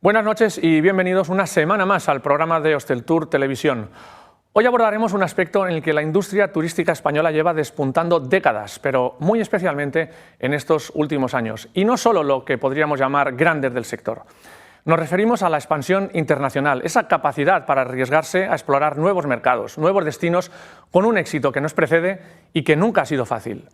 Buenas noches y bienvenidos una semana más al programa de Hosteltour Televisión. Hoy abordaremos un aspecto en el que la industria turística española lleva despuntando décadas, pero muy especialmente en estos últimos años, y no solo lo que podríamos llamar grandes del sector. Nos referimos a la expansión internacional, esa capacidad para arriesgarse a explorar nuevos mercados, nuevos destinos, con un éxito que nos precede y que nunca ha sido fácil.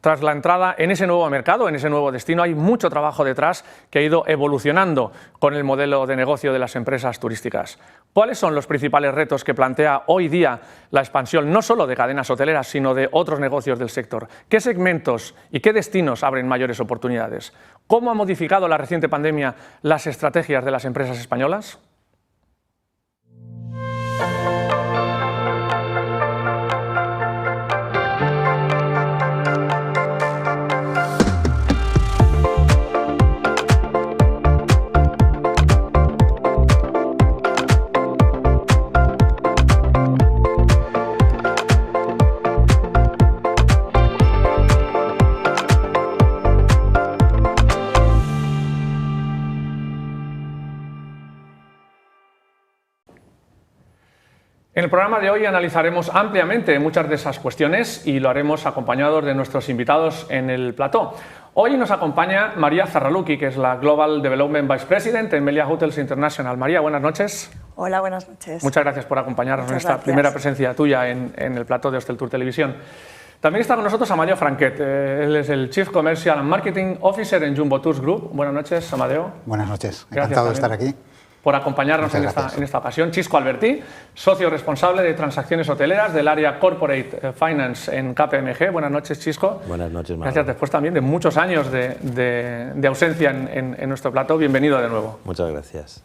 Tras la entrada en ese nuevo mercado, en ese nuevo destino, hay mucho trabajo detrás que ha ido evolucionando con el modelo de negocio de las empresas turísticas. ¿Cuáles son los principales retos que plantea hoy día la expansión no solo de cadenas hoteleras, sino de otros negocios del sector? ¿Qué segmentos y qué destinos abren mayores oportunidades? ¿Cómo ha modificado la reciente pandemia las estrategias de las empresas españolas? En el programa de hoy analizaremos ampliamente muchas de esas cuestiones y lo haremos acompañados de nuestros invitados en el plató. Hoy nos acompaña María Zarraluki, que es la Global Development Vice President en Meliá Hotels International. María, buenas noches. Hola, buenas noches. Muchas gracias por acompañarnos en esta primera presencia tuya en el plató de Hosteltour Televisión. También está con nosotros Amadeo Franquet, él es el Chief Commercial and Marketing Officer en Jumbo Tours Group. Buenas noches, Amadeo. Buenas noches, encantado de estar aquí. Por acompañarnos en esta ocasión. Chisco Albertí, socio responsable de transacciones hoteleras del área Corporate Finance en KPMG. Buenas noches, Chisco. Buenas noches, Manuel. Gracias, después también de muchos años de ausencia en nuestro plató. Bienvenido de nuevo. Muchas gracias.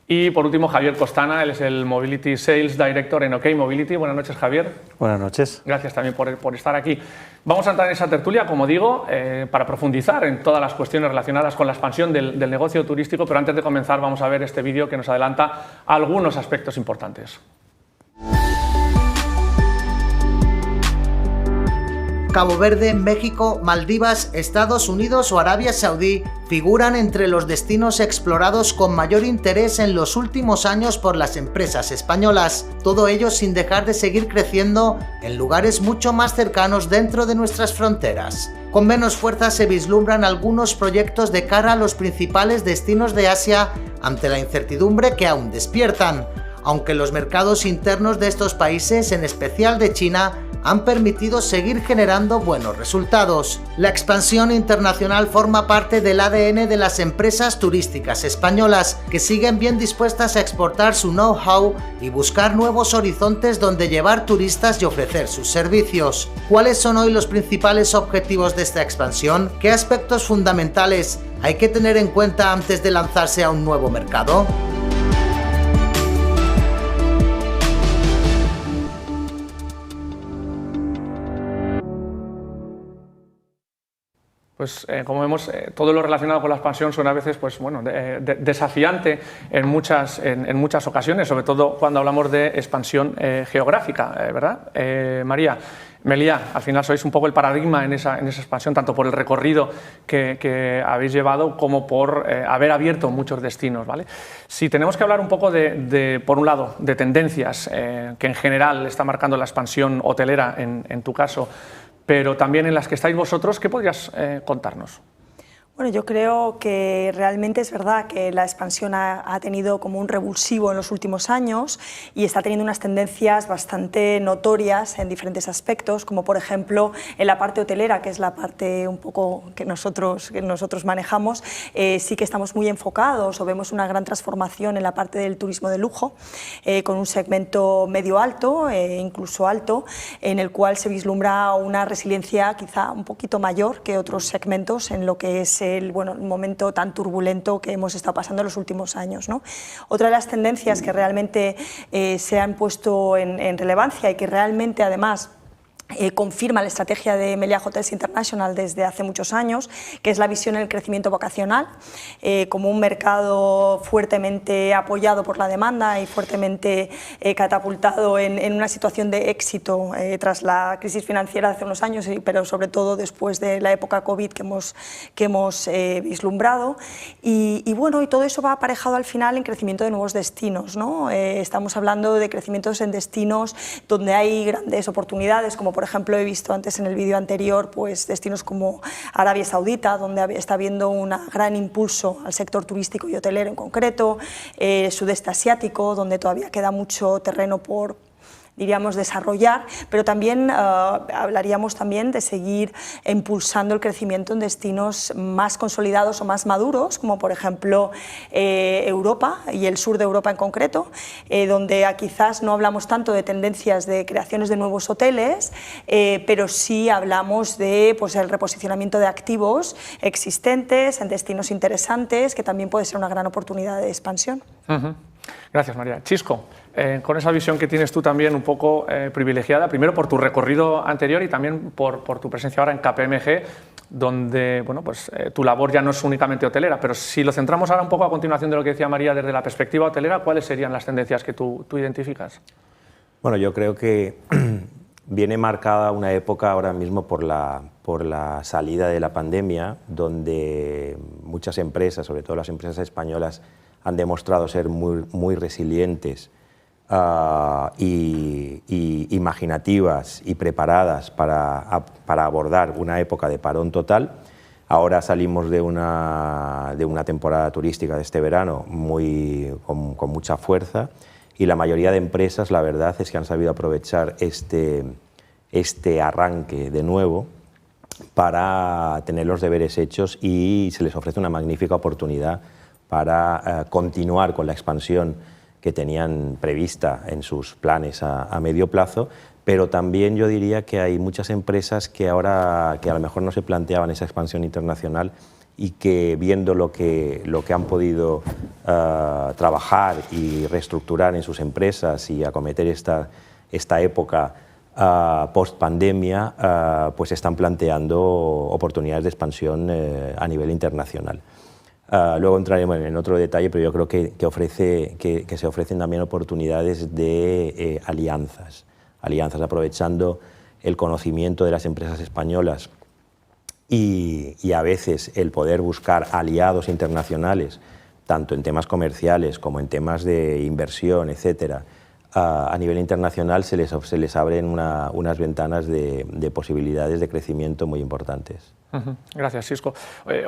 Y por último, Javier Costana, él es el Mobility Sales Director en OK Mobility. Buenas noches, Javier. Buenas noches. Gracias también por estar aquí. Vamos a entrar en esa tertulia, como digo, para profundizar en todas las cuestiones relacionadas con la expansión del negocio turístico, pero antes de comenzar vamos a ver este vídeo que nos adelanta algunos aspectos importantes. Cabo Verde, México, Maldivas, Estados Unidos o Arabia Saudí figuran entre los destinos explorados con mayor interés en los últimos años por las empresas españolas, todo ello sin dejar de seguir creciendo en lugares mucho más cercanos dentro de nuestras fronteras. Con menos fuerza se vislumbran algunos proyectos de cara a los principales destinos de Asia ante la incertidumbre que aún despiertan, aunque los mercados internos de estos países, en especial de China, han permitido seguir generando buenos resultados. La expansión internacional forma parte del ADN de las empresas turísticas españolas, que siguen bien dispuestas a exportar su know-how y buscar nuevos horizontes donde llevar turistas y ofrecer sus servicios. ¿Cuáles son hoy los principales objetivos de esta expansión? ¿Qué aspectos fundamentales hay que tener en cuenta antes de lanzarse a un nuevo mercado? Pues como vemos, todo lo relacionado con la expansión suena a veces desafiante en muchas ocasiones, sobre todo cuando hablamos de expansión geográfica, ¿verdad? María, Meliá, al final sois un poco el paradigma en esa expansión, tanto por el recorrido que habéis llevado como por haber abierto muchos destinos, ¿vale? Si tenemos que hablar un poco por un lado, de tendencias que en general está marcando la expansión hotelera en tu caso, pero también en las que estáis vosotros, ¿qué podrías contarnos? Bueno, yo creo que realmente es verdad que la expansión ha tenido como un revulsivo en los últimos años y está teniendo unas tendencias bastante notorias en diferentes aspectos, como por ejemplo en la parte hotelera, que es la parte un poco que nosotros manejamos, sí que estamos muy enfocados o vemos una gran transformación en la parte del turismo de lujo, con un segmento medio alto, incluso alto, en el cual se vislumbra una resiliencia quizá un poquito mayor que otros segmentos en lo que es el momento tan turbulento que hemos estado pasando en los últimos años, ¿no? Otra de las tendencias que realmente se han puesto en relevancia y que realmente además confirma la estrategia de Meliá Hotels International desde hace muchos años, que es la visión en el crecimiento vocacional, como un mercado fuertemente apoyado por la demanda y fuertemente catapultado en una situación de éxito tras la crisis financiera de hace unos años, pero sobre todo después de la época COVID que hemos vislumbrado. Y bueno, y todo eso va aparejado al final en crecimiento de nuevos destinos, ¿no? Estamos hablando de crecimientos en destinos donde hay grandes oportunidades, como por ejemplo he visto antes en el vídeo anterior, pues destinos como Arabia Saudita, donde está habiendo un gran impulso al sector turístico y hotelero en concreto, sudeste asiático, donde todavía queda mucho terreno por, diríamos, desarrollar, pero también hablaríamos también de seguir impulsando el crecimiento en destinos más consolidados o más maduros, como por ejemplo Europa y el sur de Europa en concreto, donde quizás no hablamos tanto de tendencias de creaciones de nuevos hoteles, pero sí hablamos de, pues, el reposicionamiento de activos existentes en destinos interesantes, que también puede ser una gran oportunidad de expansión. Gracias, María. Chisco, con esa visión que tienes tú también un poco privilegiada, primero por tu recorrido anterior y también por tu presencia ahora en KPMG, donde bueno, pues, tu labor ya no es únicamente hotelera, pero si lo centramos ahora un poco a continuación de lo que decía María desde la perspectiva hotelera, ¿cuáles serían las tendencias que tú identificas? Bueno, yo creo que viene marcada una época ahora mismo por la salida de la pandemia, donde muchas empresas, sobre todo las empresas españolas, han demostrado ser muy resilientes y imaginativas y preparadas para abordar una época de parón total. Ahora salimos de una temporada turística de este verano con mucha fuerza, y la mayoría de empresas, la verdad es que han sabido aprovechar este arranque de nuevo para tener los deberes hechos, y se les ofrece una magnífica oportunidad para continuar con la expansión que tenían prevista en sus planes a medio plazo, pero también yo diría que hay muchas empresas que a lo mejor no se planteaban esa expansión internacional, y que viendo lo que han podido trabajar y reestructurar en sus empresas y acometer esta época post-pandemia, pues están planteando oportunidades de expansión a nivel internacional. Luego entraremos en otro detalle, pero yo creo que se ofrecen también oportunidades de alianzas, aprovechando el conocimiento de las empresas españolas y a veces el poder buscar aliados internacionales, tanto en temas comerciales como en temas de inversión, etcétera. A nivel internacional se les abren unas ventanas de posibilidades de crecimiento muy importantes. Gracias, Chisco.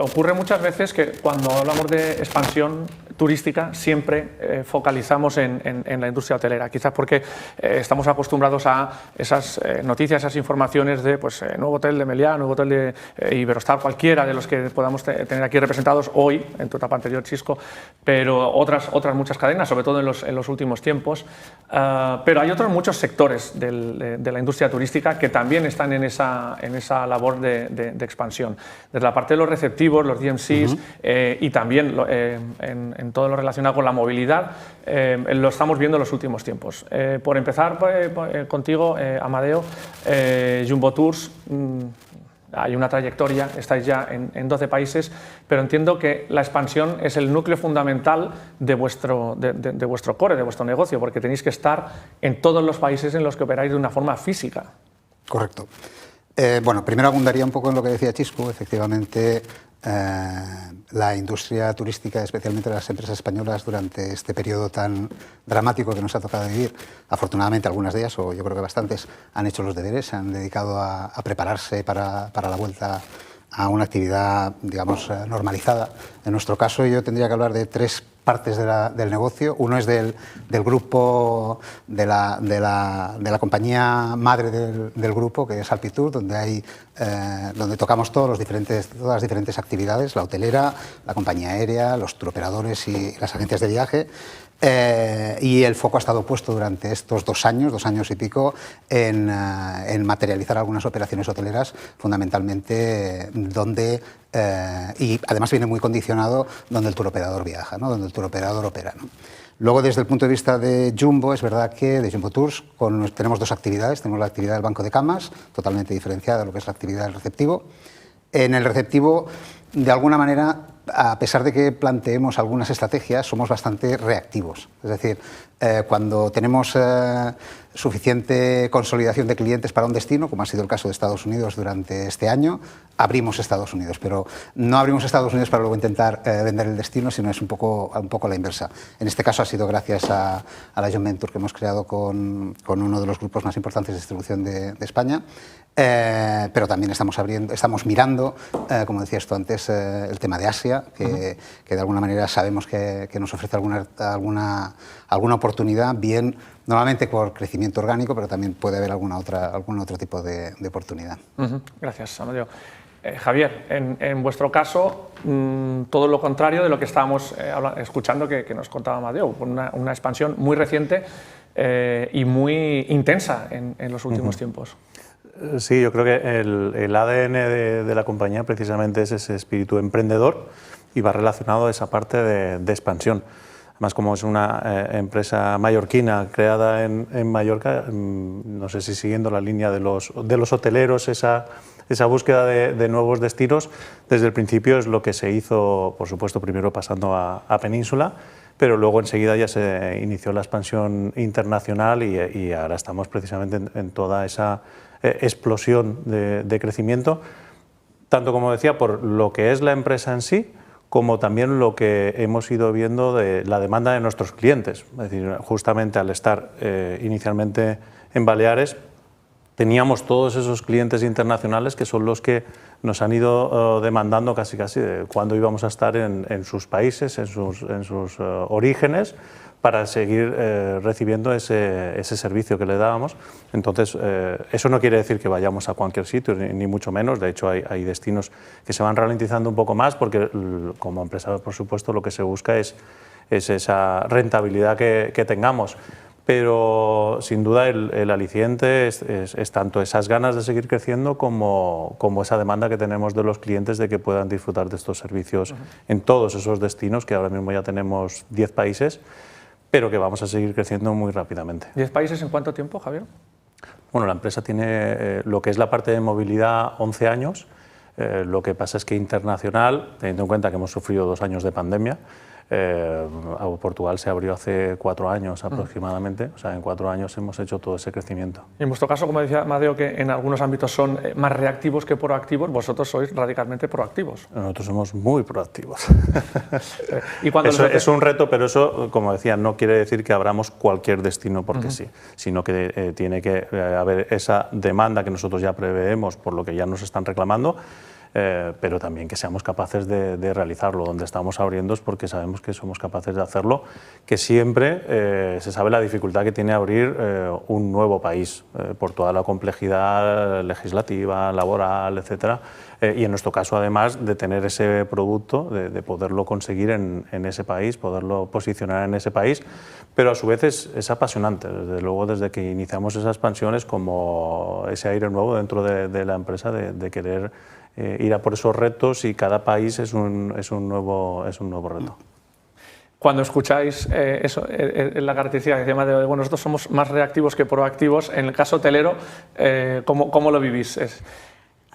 Ocurre muchas veces que cuando hablamos de expansión turística siempre focalizamos en la industria hotelera, quizás porque estamos acostumbrados a esas noticias, esas informaciones de pues, nuevo hotel de Meliá, nuevo hotel de Iberostar, cualquiera de los que podamos tener aquí representados hoy, en tu etapa anterior, Chisco, pero otras muchas cadenas, sobre todo en los últimos tiempos. Pero hay otros muchos sectores de la industria turística que también están en esa labor de expansión. Desde la parte de los receptivos, los DMCs, y también en todo lo relacionado con la movilidad, lo estamos viendo en los últimos tiempos. Por empezar contigo, Amadeo, Jumbo Tours, hay una trayectoria, estáis ya en 12 países, pero entiendo que la expansión es el núcleo fundamental de vuestro core, de vuestro negocio, porque tenéis que estar en todos los países en los que operáis de una forma física. Correcto. Bueno, primero abundaría un poco en lo que decía Chisco. Efectivamente, la industria turística, especialmente las empresas españolas, durante este periodo tan dramático que nos ha tocado vivir, afortunadamente algunas de ellas, o yo creo que bastantes, han hecho los deberes, se han dedicado a prepararse para la vuelta a una actividad, digamos, normalizada. En nuestro caso, yo tendría que hablar de tres partes del negocio. Uno es del grupo, de la compañía madre del grupo, que es Alpitur, donde tocamos todas las diferentes actividades: la hotelera, la compañía aérea, los turoperadores y las agencias de viaje. Y el foco ha estado puesto durante estos 2 años y pico, en materializar algunas operaciones hoteleras, fundamentalmente y además viene muy condicionado donde el turoperador viaja, ¿no? Donde el turoperador opera, ¿no? Luego, desde el punto de vista de Jumbo, es verdad que de Jumbo Tours tenemos dos actividades. Tenemos la actividad del banco de camas, totalmente diferenciada de lo que es la actividad del receptivo. En el receptivo, de alguna manera, a pesar de que planteemos algunas estrategias, somos bastante reactivos. Es decir, cuando tenemos suficiente consolidación de clientes para un destino, como ha sido el caso de Estados Unidos durante este año, abrimos Estados Unidos, pero no abrimos Estados Unidos para luego intentar vender el destino, sino es un poco la inversa. En este caso ha sido gracias a la joint venture que hemos creado con uno de los grupos más importantes de distribución de España, pero también estamos mirando, como decías tú antes, el tema de Asia, que de alguna manera sabemos que nos ofrece alguna oportunidad, bien normalmente por crecimiento orgánico, pero también puede haber algún otro tipo de oportunidad. Gracias, Amadeo. Javier, en vuestro caso, todo lo contrario de lo que estábamos escuchando que nos contaba Amadeo, una expansión muy reciente y muy intensa en los últimos tiempos. Sí, yo creo que el ADN de la compañía precisamente es ese espíritu emprendedor y va relacionado a esa parte de expansión. Además, como es una empresa mallorquina creada en Mallorca, no sé si siguiendo la línea de los hoteleros, esa búsqueda de nuevos destinos, desde el principio es lo que se hizo, por supuesto, primero pasando a Península, pero luego enseguida ya se inició la expansión internacional y ahora estamos precisamente en toda esa explosión de crecimiento, tanto como decía, por lo que es la empresa en sí, como también lo que hemos ido viendo de la demanda de nuestros clientes. Es decir, justamente al estar inicialmente en Baleares, teníamos todos esos clientes internacionales que son los que nos han ido demandando casi de cuándo íbamos a estar en sus países, en sus orígenes, para seguir recibiendo ese servicio que le dábamos. Entonces, eso no quiere decir que vayamos a cualquier sitio, ni mucho menos. De hecho, hay destinos que se van ralentizando un poco más porque, como empresa, por supuesto, lo que se busca es esa rentabilidad que tengamos. Pero, sin duda, el aliciente es tanto esas ganas de seguir creciendo como esa demanda que tenemos de los clientes de que puedan disfrutar de estos servicios en todos esos destinos, que ahora mismo ya tenemos 10 países, pero que vamos a seguir creciendo muy rápidamente. ¿10 países en cuánto tiempo, Javier? Bueno, la empresa tiene lo que es la parte de movilidad 11 años. Lo que pasa es que internacional, teniendo en cuenta que hemos sufrido 2 años de pandemia, Portugal se abrió hace 4 años aproximadamente, o sea, en 4 años hemos hecho todo ese crecimiento. Y en vuestro caso, como decía Amadeo, que en algunos ámbitos son más reactivos que proactivos, vosotros sois radicalmente proactivos. Nosotros somos muy proactivos. Y cuando eso es un reto, pero eso, como decía, no quiere decir que abramos cualquier destino porque sí, sino que tiene que haber esa demanda que nosotros ya preveemos por lo que ya nos están reclamando, pero también que seamos capaces de realizarlo. Donde estamos abriendo es porque sabemos que somos capaces de hacerlo, que siempre se sabe la dificultad que tiene abrir un nuevo país, por toda la complejidad legislativa, laboral, etcétera, y en nuestro caso, además, de tener ese producto, de poderlo conseguir en ese país, poderlo posicionar en ese país, pero a su vez es apasionante. Desde luego, desde que iniciamos esa expansión es como ese aire nuevo dentro de la empresa de querer ir a por esos retos, y cada país es un nuevo reto. Cuando escucháis la característica que decía Amadeo, bueno, nosotros somos más reactivos que proactivos, en el caso hotelero, ¿cómo lo vivís?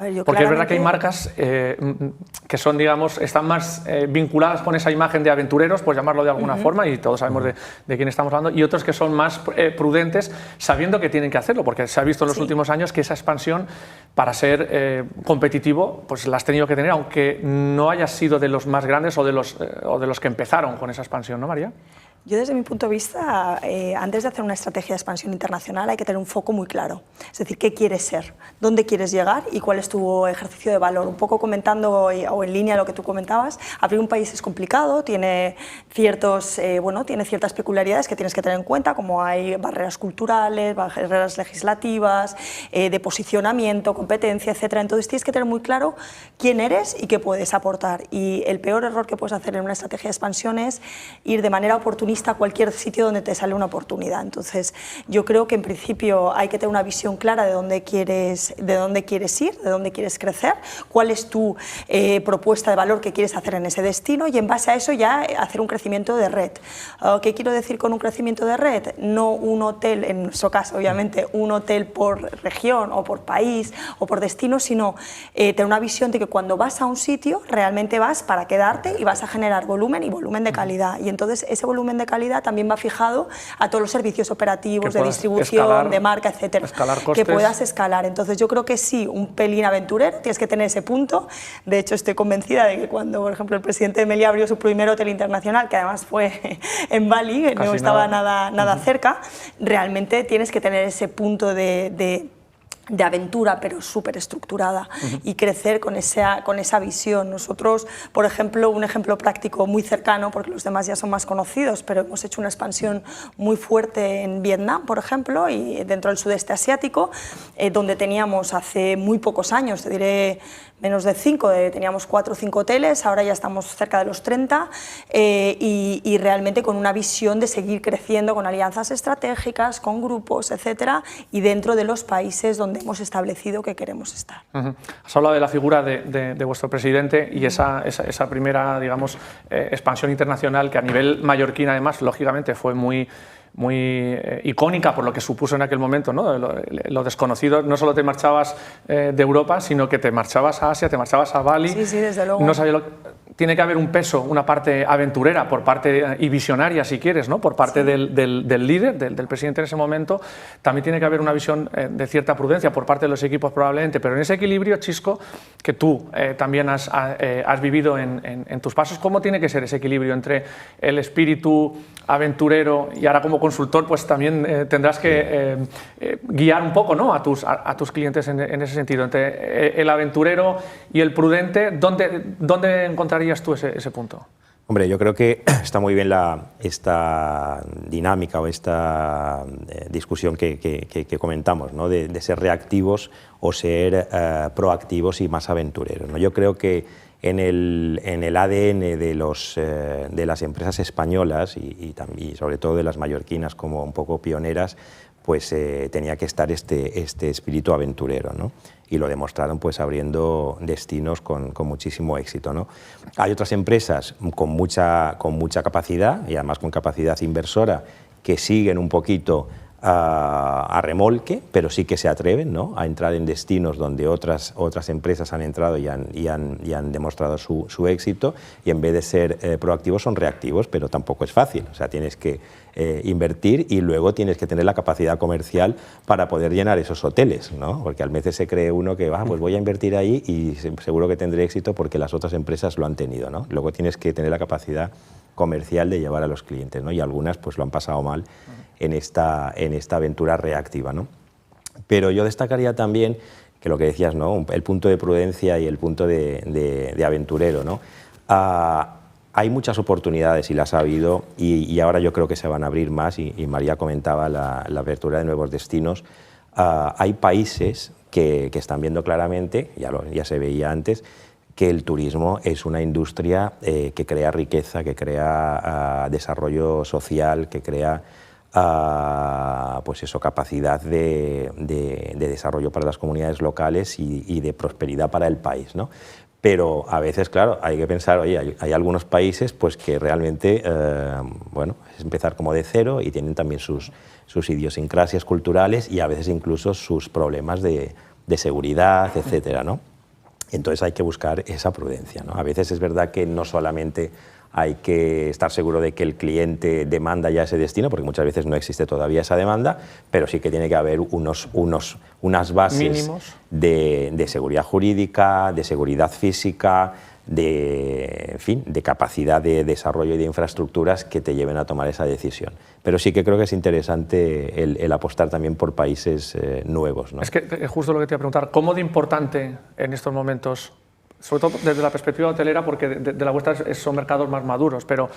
A ver, porque es verdad que hay marcas que son, digamos, están más vinculadas con esa imagen de aventureros, pues llamarlo de alguna forma, y todos sabemos de quién estamos hablando, y otros que son más prudentes, sabiendo que tienen que hacerlo, porque se ha visto en los últimos años que esa expansión, para ser competitivo, pues la has tenido que tener, aunque no hayas sido de los más grandes o de los que empezaron con esa expansión, ¿no, María? Yo, desde mi punto de vista, antes de hacer una estrategia de expansión internacional hay que tener un foco muy claro. Es decir, qué quieres ser, dónde quieres llegar y cuál es tu ejercicio de valor. Un poco comentando o en línea lo que tú comentabas, abrir un país es complicado, tiene ciertas peculiaridades que tienes que tener en cuenta, como hay barreras culturales, barreras legislativas, de posicionamiento, competencia, etc. Entonces tienes que tener muy claro quién eres y qué puedes aportar. Y el peor error que puedes hacer en una estrategia de expansión es ir de manera oportunista vista cualquier sitio donde te sale una oportunidad. Entonces, yo creo que en principio hay que tener una visión clara de dónde quieres ir, de dónde quieres crecer, cuál es tu propuesta de valor que quieres hacer en ese destino y en base a eso ya hacer un crecimiento de red. ¿Qué quiero decir con un crecimiento de red? No un hotel, en nuestro caso obviamente, un hotel por región o por país o por destino, sino tener una visión de que cuando vas a un sitio realmente vas para quedarte y vas a generar volumen y volumen de calidad. Y entonces ese volumen de calidad también va fijado a todos los servicios operativos de distribución, de marca, etcétera, que puedas escalar. Entonces yo creo que sí, un pelín aventurero, tienes que tener ese punto. De hecho, estoy convencida de que cuando, por ejemplo, el presidente de Meliá abrió su primer hotel internacional, que además fue en Bali, que no estaba nada cerca, realmente tienes que tener ese punto de aventura, pero súper estructurada, y crecer con esa visión. Nosotros, por ejemplo, un ejemplo práctico muy cercano, porque los demás ya son más conocidos, pero hemos hecho una expansión muy fuerte en Vietnam, por ejemplo, y dentro del sudeste asiático, donde teníamos hace muy pocos años, te diré menos de 5, teníamos 4 o 5 hoteles, ahora ya estamos cerca de los 30, y realmente con una visión de seguir creciendo con alianzas estratégicas, con grupos, etcétera, y dentro de los países donde hemos establecido que queremos estar. Has hablado de la figura de vuestro presidente y esa primera, digamos, expansión internacional que a nivel mallorquín, además, lógicamente fue muy icónica por lo que supuso en aquel momento, ¿no? Lo desconocido. No solo te marchabas de Europa, sino que te marchabas a Asia, te marchabas a Bali. Sí, desde luego. No sabía tiene que haber un peso, una parte aventurera por parte, y visionaria si quieres, ¿no? Por parte del líder, del presidente en ese momento. También tiene que haber una visión de cierta prudencia por parte de los equipos probablemente, pero en ese equilibrio, Chisco, que tú también has vivido en tus pasos, ¿cómo tiene que ser ese equilibrio entre el espíritu aventurero y ahora como consultor pues también tendrás que guiar un poco, ¿no? a tus clientes en ese sentido, entre el aventurero y el prudente? ¿Dónde encontrarías tú ese punto? Hombre, yo creo que está muy bien esta dinámica o esta discusión que comentamos, ¿no? de ser reactivos o ser proactivos y más aventureros, ¿no? Yo creo que en el ADN de las empresas españolas y sobre todo de las mallorquinas como un poco pioneras, pues tenía que estar este espíritu aventurero, ¿no? Y lo demostraron pues abriendo destinos con muchísimo éxito, ¿no? Hay otras empresas con mucha capacidad y además con capacidad inversora que siguen un poquito a remolque, pero sí que se atreven, ¿no? a entrar en destinos donde otras empresas han entrado y han demostrado su éxito, y en vez de ser proactivos son reactivos, pero tampoco es fácil. O sea, tienes que invertir y luego tienes que tener la capacidad comercial para poder llenar esos hoteles, ¿no? Porque a veces se cree uno que pues voy a invertir ahí y seguro que tendré éxito porque las otras empresas lo han tenido, ¿no? Luego tienes que tener la capacidad comercial de llevar a los clientes, ¿no? Y algunas pues lo han pasado mal en esta aventura reactiva, ¿no? Pero yo destacaría también que lo que decías, ¿no? El punto de prudencia y el punto de aventurero, ¿no? Hay muchas oportunidades y las ha habido, y ahora yo creo que se van a abrir más, y María comentaba la apertura de nuevos destinos. Hay países que están viendo claramente, ya se veía antes, que el turismo es una industria que crea riqueza, que crea desarrollo social, que crea pues eso, capacidad de desarrollo para las comunidades locales y de prosperidad para el país, ¿no? Pero a veces, claro, hay que pensar, oye, hay algunos países pues, que realmente, bueno, es empezar como de cero y tienen también sus idiosincrasias culturales y a veces incluso sus problemas de seguridad, etcétera, ¿no? Entonces hay que buscar esa prudencia, ¿no? A veces es verdad que no solamente hay que estar seguro de que el cliente demanda ya ese destino, porque muchas veces no existe todavía esa demanda, pero sí que tiene que haber unas bases mínimos de seguridad jurídica, de seguridad física, en fin, de capacidad de desarrollo y de infraestructuras que te lleven a tomar esa decisión. Pero sí que creo que es interesante el apostar también por países nuevos, ¿no? Es que justo lo que te iba a preguntar, ¿cómo de importante en estos momentos sobre todo desde la perspectiva hotelera, porque de la vuestra son mercados más maduros, pero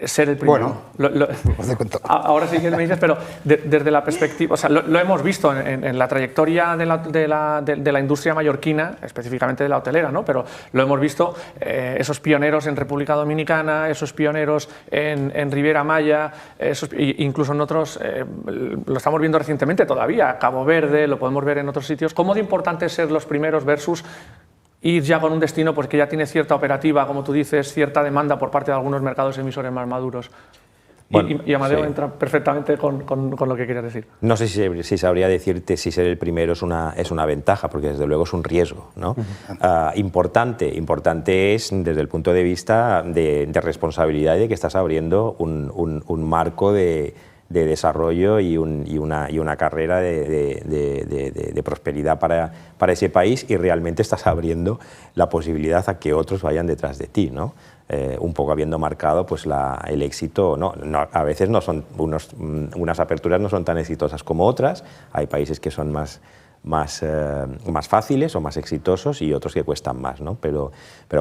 ser el primero. Bueno, os doy cuenta. Ahora sí que me dices, pero desde la perspectiva, o sea, lo hemos visto en la trayectoria de la industria mallorquina, específicamente de la hotelera, ¿no? Pero lo hemos visto, esos pioneros en República Dominicana, esos pioneros en Riviera Maya, incluso en otros, lo estamos viendo recientemente todavía, Cabo Verde, lo podemos ver en otros sitios. ¿Cómo de importante es ser los primeros versus ir ya con un destino pues, que ya tiene cierta operativa, como tú dices, cierta demanda por parte de algunos mercados emisores más maduros? Bueno, y Amadeo entra perfectamente con lo que querías decir. No sé si sabría decirte si ser el primero es una ventaja, porque desde luego es un riesgo, ¿no? Importante es desde el punto de vista de responsabilidad y de que estás abriendo un marco de desarrollo y una carrera de prosperidad para ese país, y realmente estás abriendo la posibilidad a que otros vayan detrás de ti, ¿no? Un poco habiendo marcado pues, el éxito, a veces no son unas aperturas no son tan exitosas como otras, hay países que son más fáciles o más exitosos y otros que cuestan más, ¿no? Pero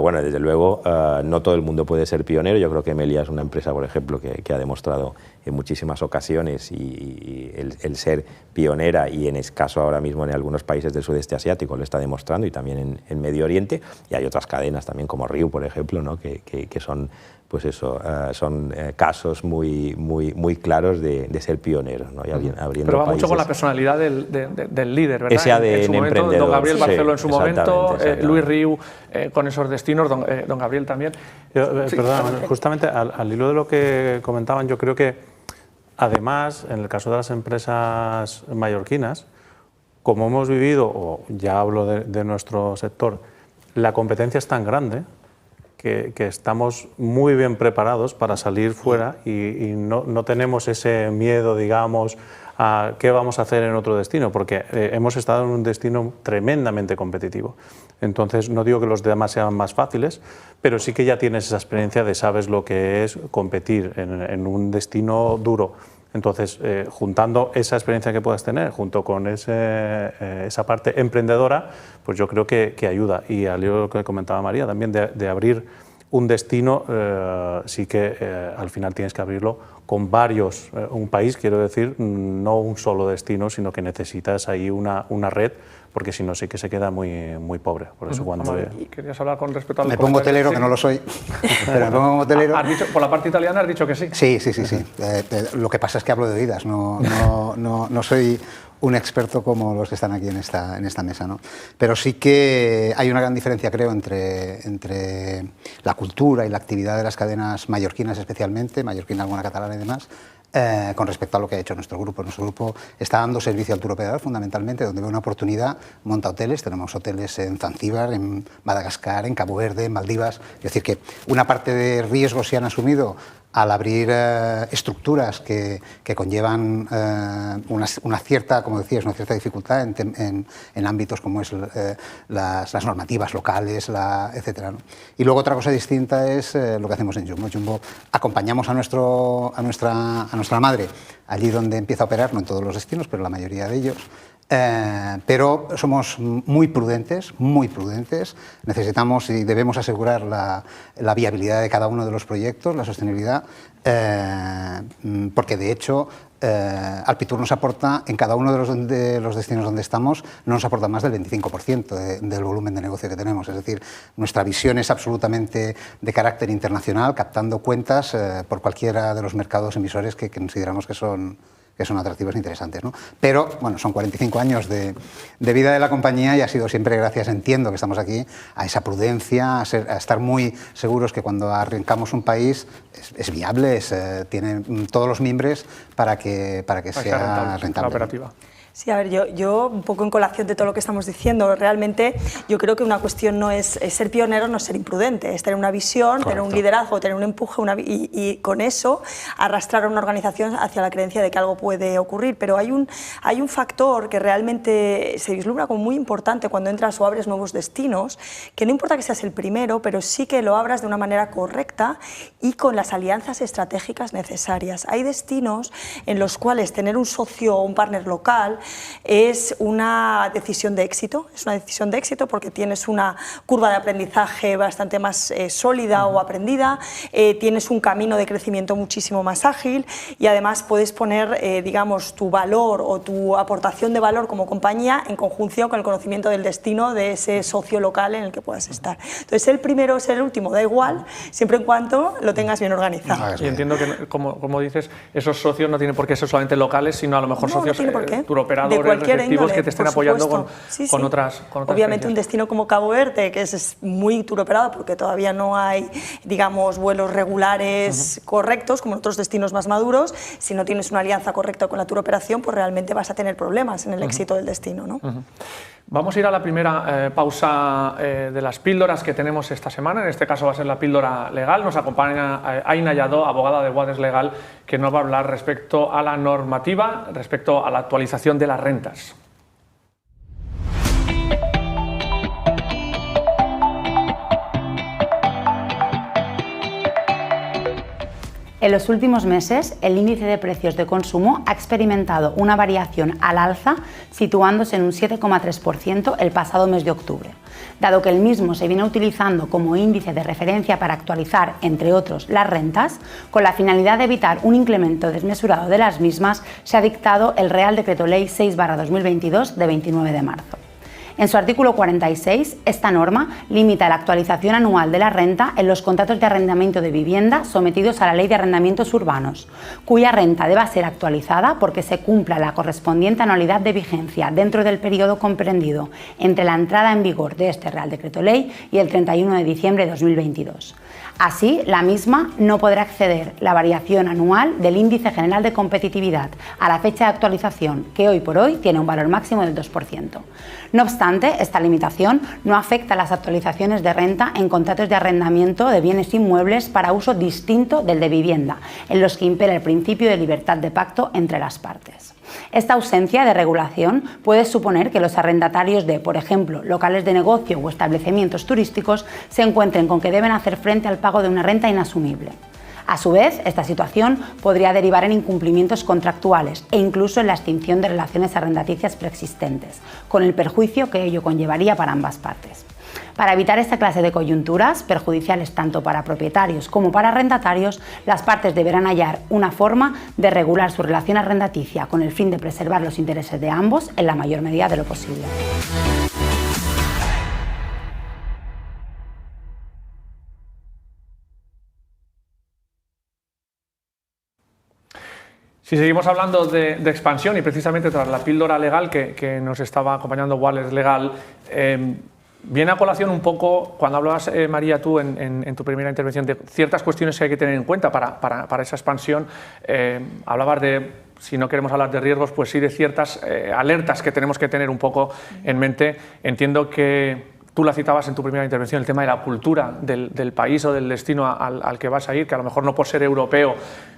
bueno, desde luego no todo el mundo puede ser pionero. Yo creo que Meliá es una empresa, por ejemplo, que ha demostrado en muchísimas ocasiones y el ser pionera, y en caso ahora mismo en algunos países del sudeste asiático lo está demostrando, y también en Medio Oriente, y hay otras cadenas también como Riu, por ejemplo, ¿no? que son pues eso, son casos muy claros de ser pioneros, ¿no? Y abriendo Pero va países. mucho con la personalidad del líder, ¿verdad? Ese ADN en su momento, emprendedor. Don Gabriel Barceló en su momento, Exactamente. Luis Riu con esos destinos, don Gabriel también. Perdón, justamente al hilo de lo que comentaban, yo creo que además, en el caso de las empresas mallorquinas, como hemos vivido, o ya hablo de nuestro sector, la competencia es tan grande que estamos muy bien preparados para salir fuera y no tenemos ese miedo, digamos, a qué vamos a hacer en otro destino, porque hemos estado en un destino tremendamente competitivo. Entonces, no digo que los demás sean más fáciles, pero sí que ya tienes esa experiencia de sabes lo que es competir en un destino duro. Entonces, juntando esa experiencia que puedas tener junto con esa parte emprendedora, pues yo creo que ayuda. Y al hilo de lo que comentaba María, también de abrir un destino, sí que al final tienes que abrirlo con varios, un país, quiero decir, no un solo destino, sino que necesitas ahí una red, porque si no sí que se queda muy pobre. Por eso ¿Querías hablar con respecto al... Me pongo hotelero, que no lo soy, pero me pongo hotelero. Por la parte italiana has dicho que sí. Sí. Lo que pasa es que hablo de oídas, no soy un experto como los que están aquí en esta mesa, ¿no? Pero sí que hay una gran diferencia, creo, entre la cultura y la actividad de las cadenas mallorquinas, especialmente, mallorquina, alguna catalana y demás, con respecto a lo que ha hecho nuestro grupo. Nuestro grupo está dando servicio al turoperador, fundamentalmente, donde ve una oportunidad, monta hoteles. Tenemos hoteles en Zanzíbar, en Madagascar, en Cabo Verde, en Maldivas. Es decir, que una parte de riesgos se han asumido al abrir estructuras que conllevan una cierta, como decías, una cierta dificultad en ámbitos como es las normativas locales, etcétera, ¿no? Y luego otra cosa distinta es lo que hacemos en Jumbo. Jumbo acompañamos a nuestra madre allí donde empieza a operar, no en todos los destinos, pero la mayoría de ellos. Pero somos muy prudentes, necesitamos y debemos asegurar la viabilidad de cada uno de los proyectos, la sostenibilidad, porque de hecho Alpitur nos aporta, en cada uno de los destinos donde estamos, no nos aporta más del 25% del volumen de negocio que tenemos. Es decir, nuestra visión es absolutamente de carácter internacional, captando cuentas por cualquiera de los mercados emisores que consideramos que son atractivos e interesantes, ¿no? Pero, bueno, son 45 años de vida de la compañía y ha sido siempre gracias, entiendo que estamos aquí, a esa prudencia, a estar muy seguros que cuando arrancamos un país es viable, tiene todos los mimbres para que sea rentable. La operativa. Sí, a ver, yo un poco en colación de todo lo que estamos diciendo, realmente yo creo que una cuestión no es ser pionero, no es ser imprudente, es tener una visión, tener un liderazgo, tener un empuje y con eso arrastrar a una organización hacia la creencia de que algo puede ocurrir. Pero hay un factor que realmente se vislumbra como muy importante cuando entras o abres nuevos destinos, que no importa que seas el primero, pero sí que lo abras de una manera correcta y con las alianzas estratégicas necesarias. Hay destinos en los cuales tener un socio o un partner local es una decisión de éxito. Es una decisión de éxito porque tienes una curva de aprendizaje bastante más sólida o aprendida, tienes un camino de crecimiento muchísimo más ágil y además puedes poner, digamos, tu valor o tu aportación de valor como compañía en conjunción con el conocimiento del destino de ese socio local en el que puedas estar. Entonces, ser el primero o ser el último da igual, siempre en cuanto lo tengas bien organizado. Y entiendo que, como dices, esos socios no tienen por qué ser solamente locales, sino a lo mejor socios turoperadores respectivos que te estén apoyando con otras Obviamente un destino como Cabo Verde, que es muy turoperado porque todavía no hay, digamos, vuelos regulares correctos, como en otros destinos más maduros, si no tienes una alianza correcta con la turoperación, pues realmente vas a tener problemas en el éxito del destino, ¿no? Vamos a ir a la primera pausa de las píldoras que tenemos esta semana. En este caso va a ser la píldora legal. Nos acompaña Aina Lladó, abogada de Guades Legal, que nos va a hablar respecto a la normativa, respecto a la actualización de las rentas. En los últimos meses, el índice de precios de consumo ha experimentado una variación al alza, situándose en un 7,3% el pasado mes de octubre. Dado que el mismo se viene utilizando como índice de referencia para actualizar, entre otros, las rentas, con la finalidad de evitar un incremento desmesurado de las mismas, se ha dictado el Real Decreto Ley 6/2022 de 29 de marzo. En su artículo 46, esta norma limita la actualización anual de la renta en los contratos de arrendamiento de vivienda sometidos a la Ley de Arrendamientos Urbanos, cuya renta deba ser actualizada porque se cumpla la correspondiente anualidad de vigencia dentro del periodo comprendido entre la entrada en vigor de este Real Decreto Ley y el 31 de diciembre de 2022. Así, la misma no podrá exceder la variación anual del Índice General de Competitividad a la fecha de actualización, que hoy por hoy tiene un valor máximo del 2%. No obstante, esta limitación no afecta a las actualizaciones de renta en contratos de arrendamiento de bienes inmuebles para uso distinto del de vivienda, en los que impera el principio de libertad de pacto entre las partes. Esta ausencia de regulación puede suponer que los arrendatarios de, por ejemplo, locales de negocio o establecimientos turísticos se encuentren con que deben hacer frente al pago de una renta inasumible. A su vez, esta situación podría derivar en incumplimientos contractuales e incluso en la extinción de relaciones arrendaticias preexistentes, con el perjuicio que ello conllevaría para ambas partes. Para evitar esta clase de coyunturas, perjudiciales tanto para propietarios como para arrendatarios, las partes deberán hallar una forma de regular su relación arrendaticia con el fin de preservar los intereses de ambos en la mayor medida de lo posible. Si seguimos hablando de expansión y precisamente tras la píldora legal que nos estaba acompañando Guades Legal, viene a colación un poco, cuando hablabas, María, tú en tu primera intervención, de ciertas cuestiones que hay que tener en cuenta para esa expansión. Hablabas de, si no queremos hablar de riesgos, pues sí de ciertas alertas que tenemos que tener un poco en mente. Entiendo que tú la citabas en tu primera intervención, el tema de la cultura del país o del destino al que vas a ir, que a lo mejor no por ser europeo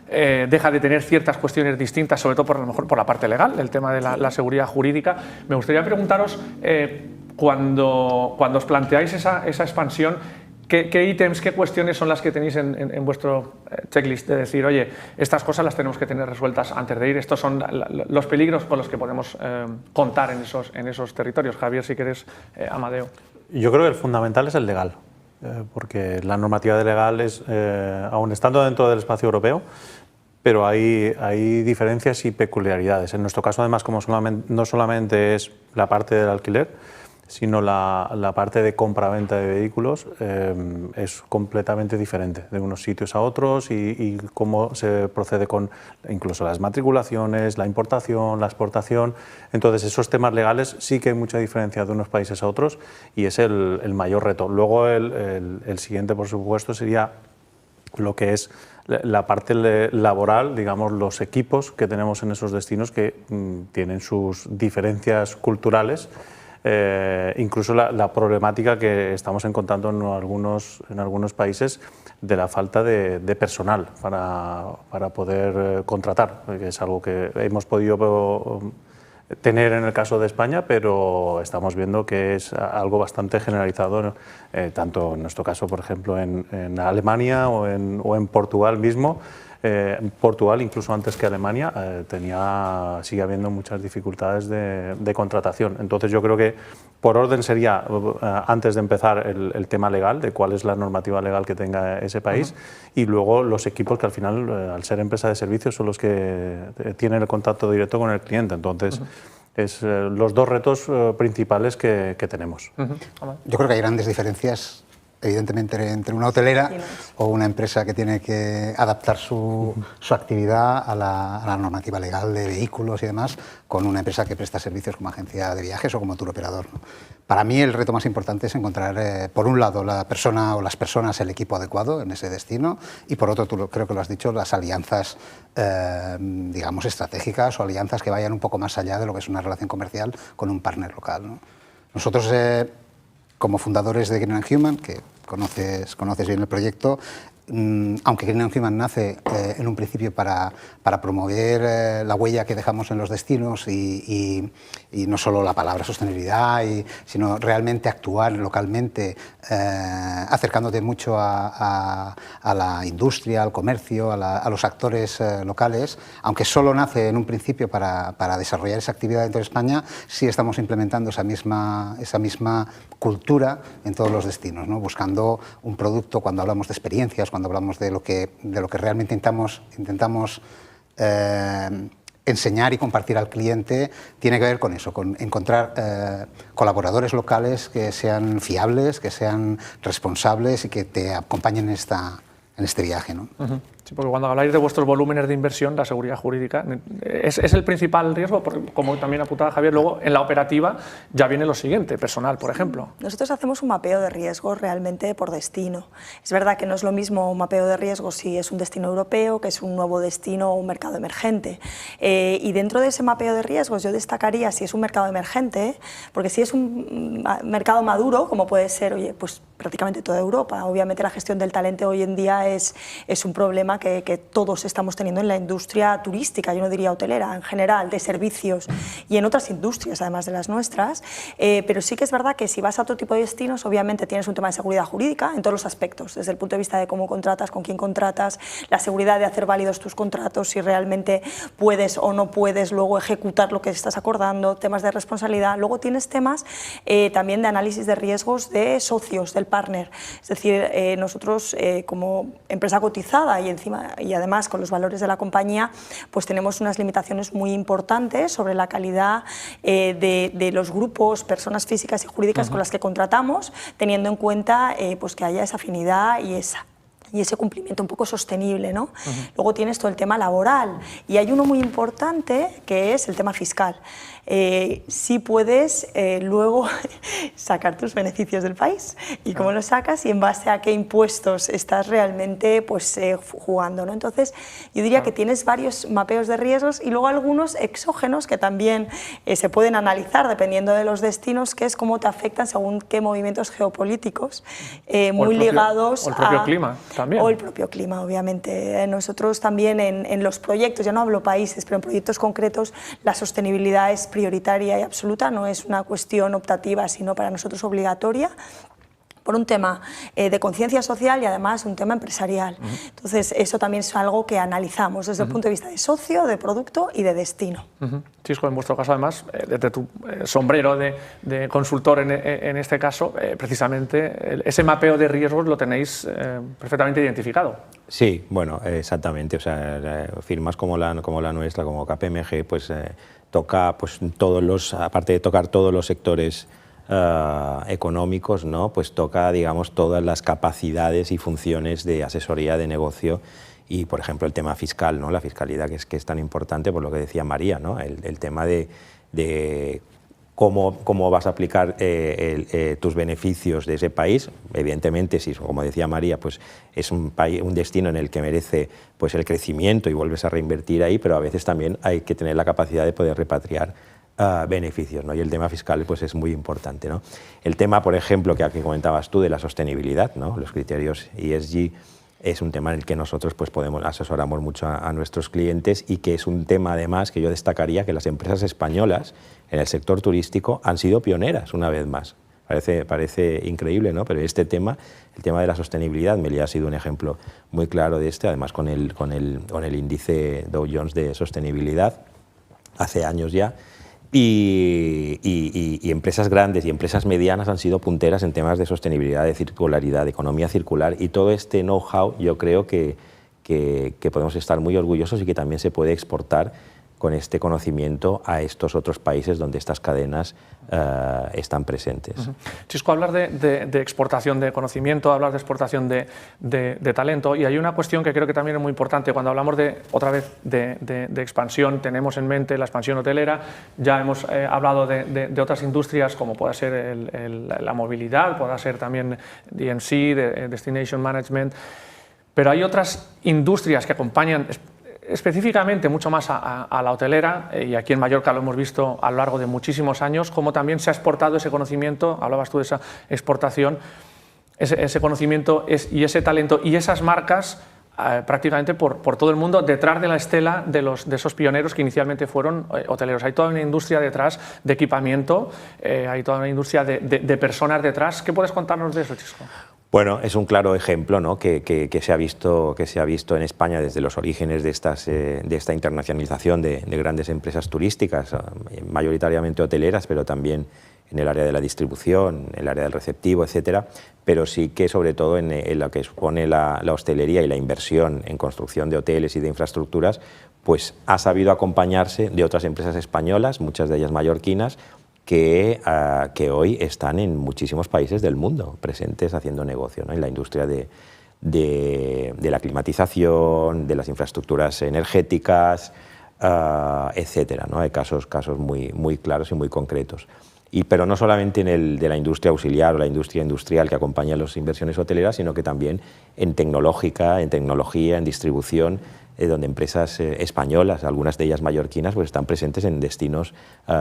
deja de tener ciertas cuestiones distintas, sobre todo a lo mejor por la parte legal, el tema de la seguridad jurídica. Me gustaría preguntaros, cuando os planteáis esa expansión, ¿qué ítems, qué cuestiones son las que tenéis en vuestro checklist de decir, oye, estas cosas las tenemos que tener resueltas antes de ir? Estos son los peligros con los que podemos contar en esos territorios. Javier, si quieres, Amadeo. Yo creo que el fundamental es el legal, porque la normativa de legal es, aun estando dentro del espacio europeo, pero hay diferencias y peculiaridades. En nuestro caso, además, como no solamente es la parte del alquiler, sino la parte de compra-venta de vehículos es completamente diferente de unos sitios a otros y cómo se procede con incluso las matriculaciones, la importación, la exportación. Entonces, esos temas legales sí que hay mucha diferencia de unos países a otros y es el mayor reto. Luego, el siguiente, por supuesto, sería lo que es la parte laboral, digamos, los equipos que tenemos en esos destinos que tienen sus diferencias culturales. Incluso la problemática que estamos encontrando en algunos países de la falta de personal para poder contratar, que es algo que hemos podido tener en el caso de España, pero estamos viendo que es algo bastante generalizado, tanto en nuestro caso, por ejemplo, en Alemania o en Portugal mismo. Portugal, incluso antes que Alemania, sigue habiendo muchas dificultades de contratación. Entonces yo creo que por orden sería, antes de empezar, el tema legal, de cuál es la normativa legal que tenga ese país, y luego los equipos que al final, al ser empresa de servicios, son los que tienen el contacto directo con el cliente. Entonces, es los dos retos principales que tenemos. Yo creo que hay grandes diferencias, evidentemente, entre una hotelera o una empresa que tiene que adaptar su actividad a la normativa legal de vehículos y demás, con una empresa que presta servicios como agencia de viajes o como tour operador, ¿no? Para mí el reto más importante es encontrar, por un lado, la persona o las personas, el equipo adecuado en ese destino, y por otro, tú creo que lo has dicho, las alianzas, digamos, estratégicas o alianzas que vayan un poco más allá de lo que es una relación comercial con un partner local, ¿no? Nosotros, como fundadores de Green & Human, que conoces bien el proyecto, aunque Green & Human nace en un principio para promover la huella que dejamos en los destinos y no solo la palabra sostenibilidad, sino realmente actuar localmente, acercándote mucho a la industria, al comercio, a los actores locales, aunque solo nace en un principio para desarrollar esa actividad dentro de España, sí estamos implementando esa misma cultura en todos los destinos, ¿no? Buscando un producto, cuando hablamos de experiencias, cuando hablamos de lo que realmente intentamos enseñar y compartir al cliente, tiene que ver con eso, con encontrar colaboradores locales que sean fiables, que sean responsables y que te acompañen en este viaje, ¿no? Sí, porque cuando habláis de vuestros volúmenes de inversión, la seguridad jurídica es el principal riesgo, porque, como también apuntaba Javier, luego en la operativa ya viene lo siguiente, personal, por ejemplo. Nosotros hacemos un mapeo de riesgos realmente por destino. Es verdad que no es lo mismo un mapeo de riesgos si es un destino europeo, que es un nuevo destino o un mercado emergente. Y dentro de ese mapeo de riesgos yo destacaría si es un mercado emergente, porque si es un mercado maduro, como puede ser, oye, pues prácticamente toda Europa. Obviamente la gestión del talento hoy en día es un problema que todos estamos teniendo en la industria turística, yo no diría hotelera, en general, de servicios y en otras industrias, además de las nuestras, pero sí que es verdad que si vas a otro tipo de destinos, obviamente tienes un tema de seguridad jurídica en todos los aspectos, desde el punto de vista de cómo contratas, con quién contratas, la seguridad de hacer válidos tus contratos, si realmente puedes o no puedes luego ejecutar lo que estás acordando, temas de responsabilidad. Luego tienes temas también de análisis de riesgos de socios, del partner, es decir, nosotros como empresa cotizada y además con los valores de la compañía, pues tenemos unas limitaciones muy importantes sobre la calidad de los grupos, personas físicas y jurídicas con las que contratamos, teniendo en cuenta pues que haya esa afinidad y ese cumplimiento un poco sostenible, ¿no? Luego tienes todo el tema laboral y hay uno muy importante que es el tema fiscal. Sí puedes luego sacar tus beneficios del país y cómo los sacas y en base a qué impuestos estás realmente pues, jugando, ¿no? Entonces yo diría que tienes varios mapeos de riesgos y luego algunos exógenos que también se pueden analizar dependiendo de los destinos, que es cómo te afectan según qué movimientos geopolíticos muy ligados o el propio clima también. O el propio clima, obviamente. Nosotros también en los proyectos, ya no hablo países, pero en proyectos concretos la sostenibilidad es prioritaria y absoluta, no es una cuestión optativa, sino para nosotros obligatoria, por un tema de conciencia social y además un tema empresarial. Entonces, eso también es algo que analizamos desde el punto de vista de socio, de producto y de destino. Chisco, en vuestro caso, además, desde tu sombrero de consultor en este caso, precisamente ese mapeo de riesgos lo tenéis perfectamente identificado. Sí, bueno, exactamente. O sea, firmas como la nuestra, como KPMG, pues toca pues, aparte de tocar todos los sectores económicos, ¿no? Pues toca, digamos, todas las capacidades y funciones de asesoría de negocio y, por ejemplo, el tema fiscal, ¿no? La fiscalidad que es tan importante, por lo que decía María, ¿no? El tema de cómo vas a aplicar tus beneficios de ese país. Evidentemente, si, como decía María, pues es un destino en el que merece pues, el crecimiento y vuelves a reinvertir ahí, pero a veces también hay que tener la capacidad de poder repatriar beneficios, ¿no? Y el tema fiscal pues, es muy importante, ¿no? El tema, por ejemplo, que aquí comentabas tú, de la sostenibilidad, ¿no? Los criterios ESG, es un tema en el que nosotros pues, asesoramos mucho a nuestros clientes y que es un tema, además, que yo destacaría que las empresas españolas en el sector turístico han sido pioneras, una vez más. Parece increíble, ¿no? Pero este tema, el tema de la sostenibilidad, Meliá ha sido un ejemplo muy claro de además con el índice Dow Jones de sostenibilidad, hace años ya, y empresas grandes y empresas medianas han sido punteras en temas de sostenibilidad, de circularidad, de economía circular, y todo este know-how yo creo que podemos estar muy orgullosos y que también se puede exportar con este conocimiento a estos otros países donde estas cadenas están presentes. Chisco, hablas de exportación de conocimiento, hablas de exportación de talento, y hay una cuestión que creo que también es muy importante. Cuando hablamos otra vez de expansión, tenemos en mente la expansión hotelera, ya hemos hablado de otras industrias como pueda ser la movilidad, pueda ser también D&C, Destination Management, pero hay otras industrias que acompañan específicamente mucho más a la hotelera, y aquí en Mallorca lo hemos visto a lo largo de muchísimos años, cómo también se ha exportado ese conocimiento, hablabas tú de esa exportación, ese conocimiento y ese talento y esas marcas prácticamente por todo el mundo, detrás de la estela de esos pioneros que inicialmente fueron hoteleros. Hay toda una industria detrás de equipamiento, hay toda una industria de personas detrás. ¿Qué puedes contarnos de eso, Chisco? Bueno, es un claro ejemplo, ¿no? que se ha visto en España desde los orígenes de esta internacionalización de grandes empresas turísticas, mayoritariamente hoteleras, pero también en el área de la distribución, en el área del receptivo, etcétera, pero sí que sobre todo en lo que supone la hostelería y la inversión en construcción de hoteles y de infraestructuras, pues ha sabido acompañarse de otras empresas españolas, muchas de ellas mallorquinas, que hoy están en muchísimos países del mundo presentes haciendo negocio, ¿no? En la industria de la climatización, de las infraestructuras energéticas, etcétera, ¿no? Hay casos muy claros y muy concretos. Pero no solamente de la industria auxiliar o la industria industrial que acompaña las inversiones hoteleras, sino que también en tecnológica, en tecnología, en distribución, donde empresas españolas, algunas de ellas mallorquinas, pues están presentes en destinos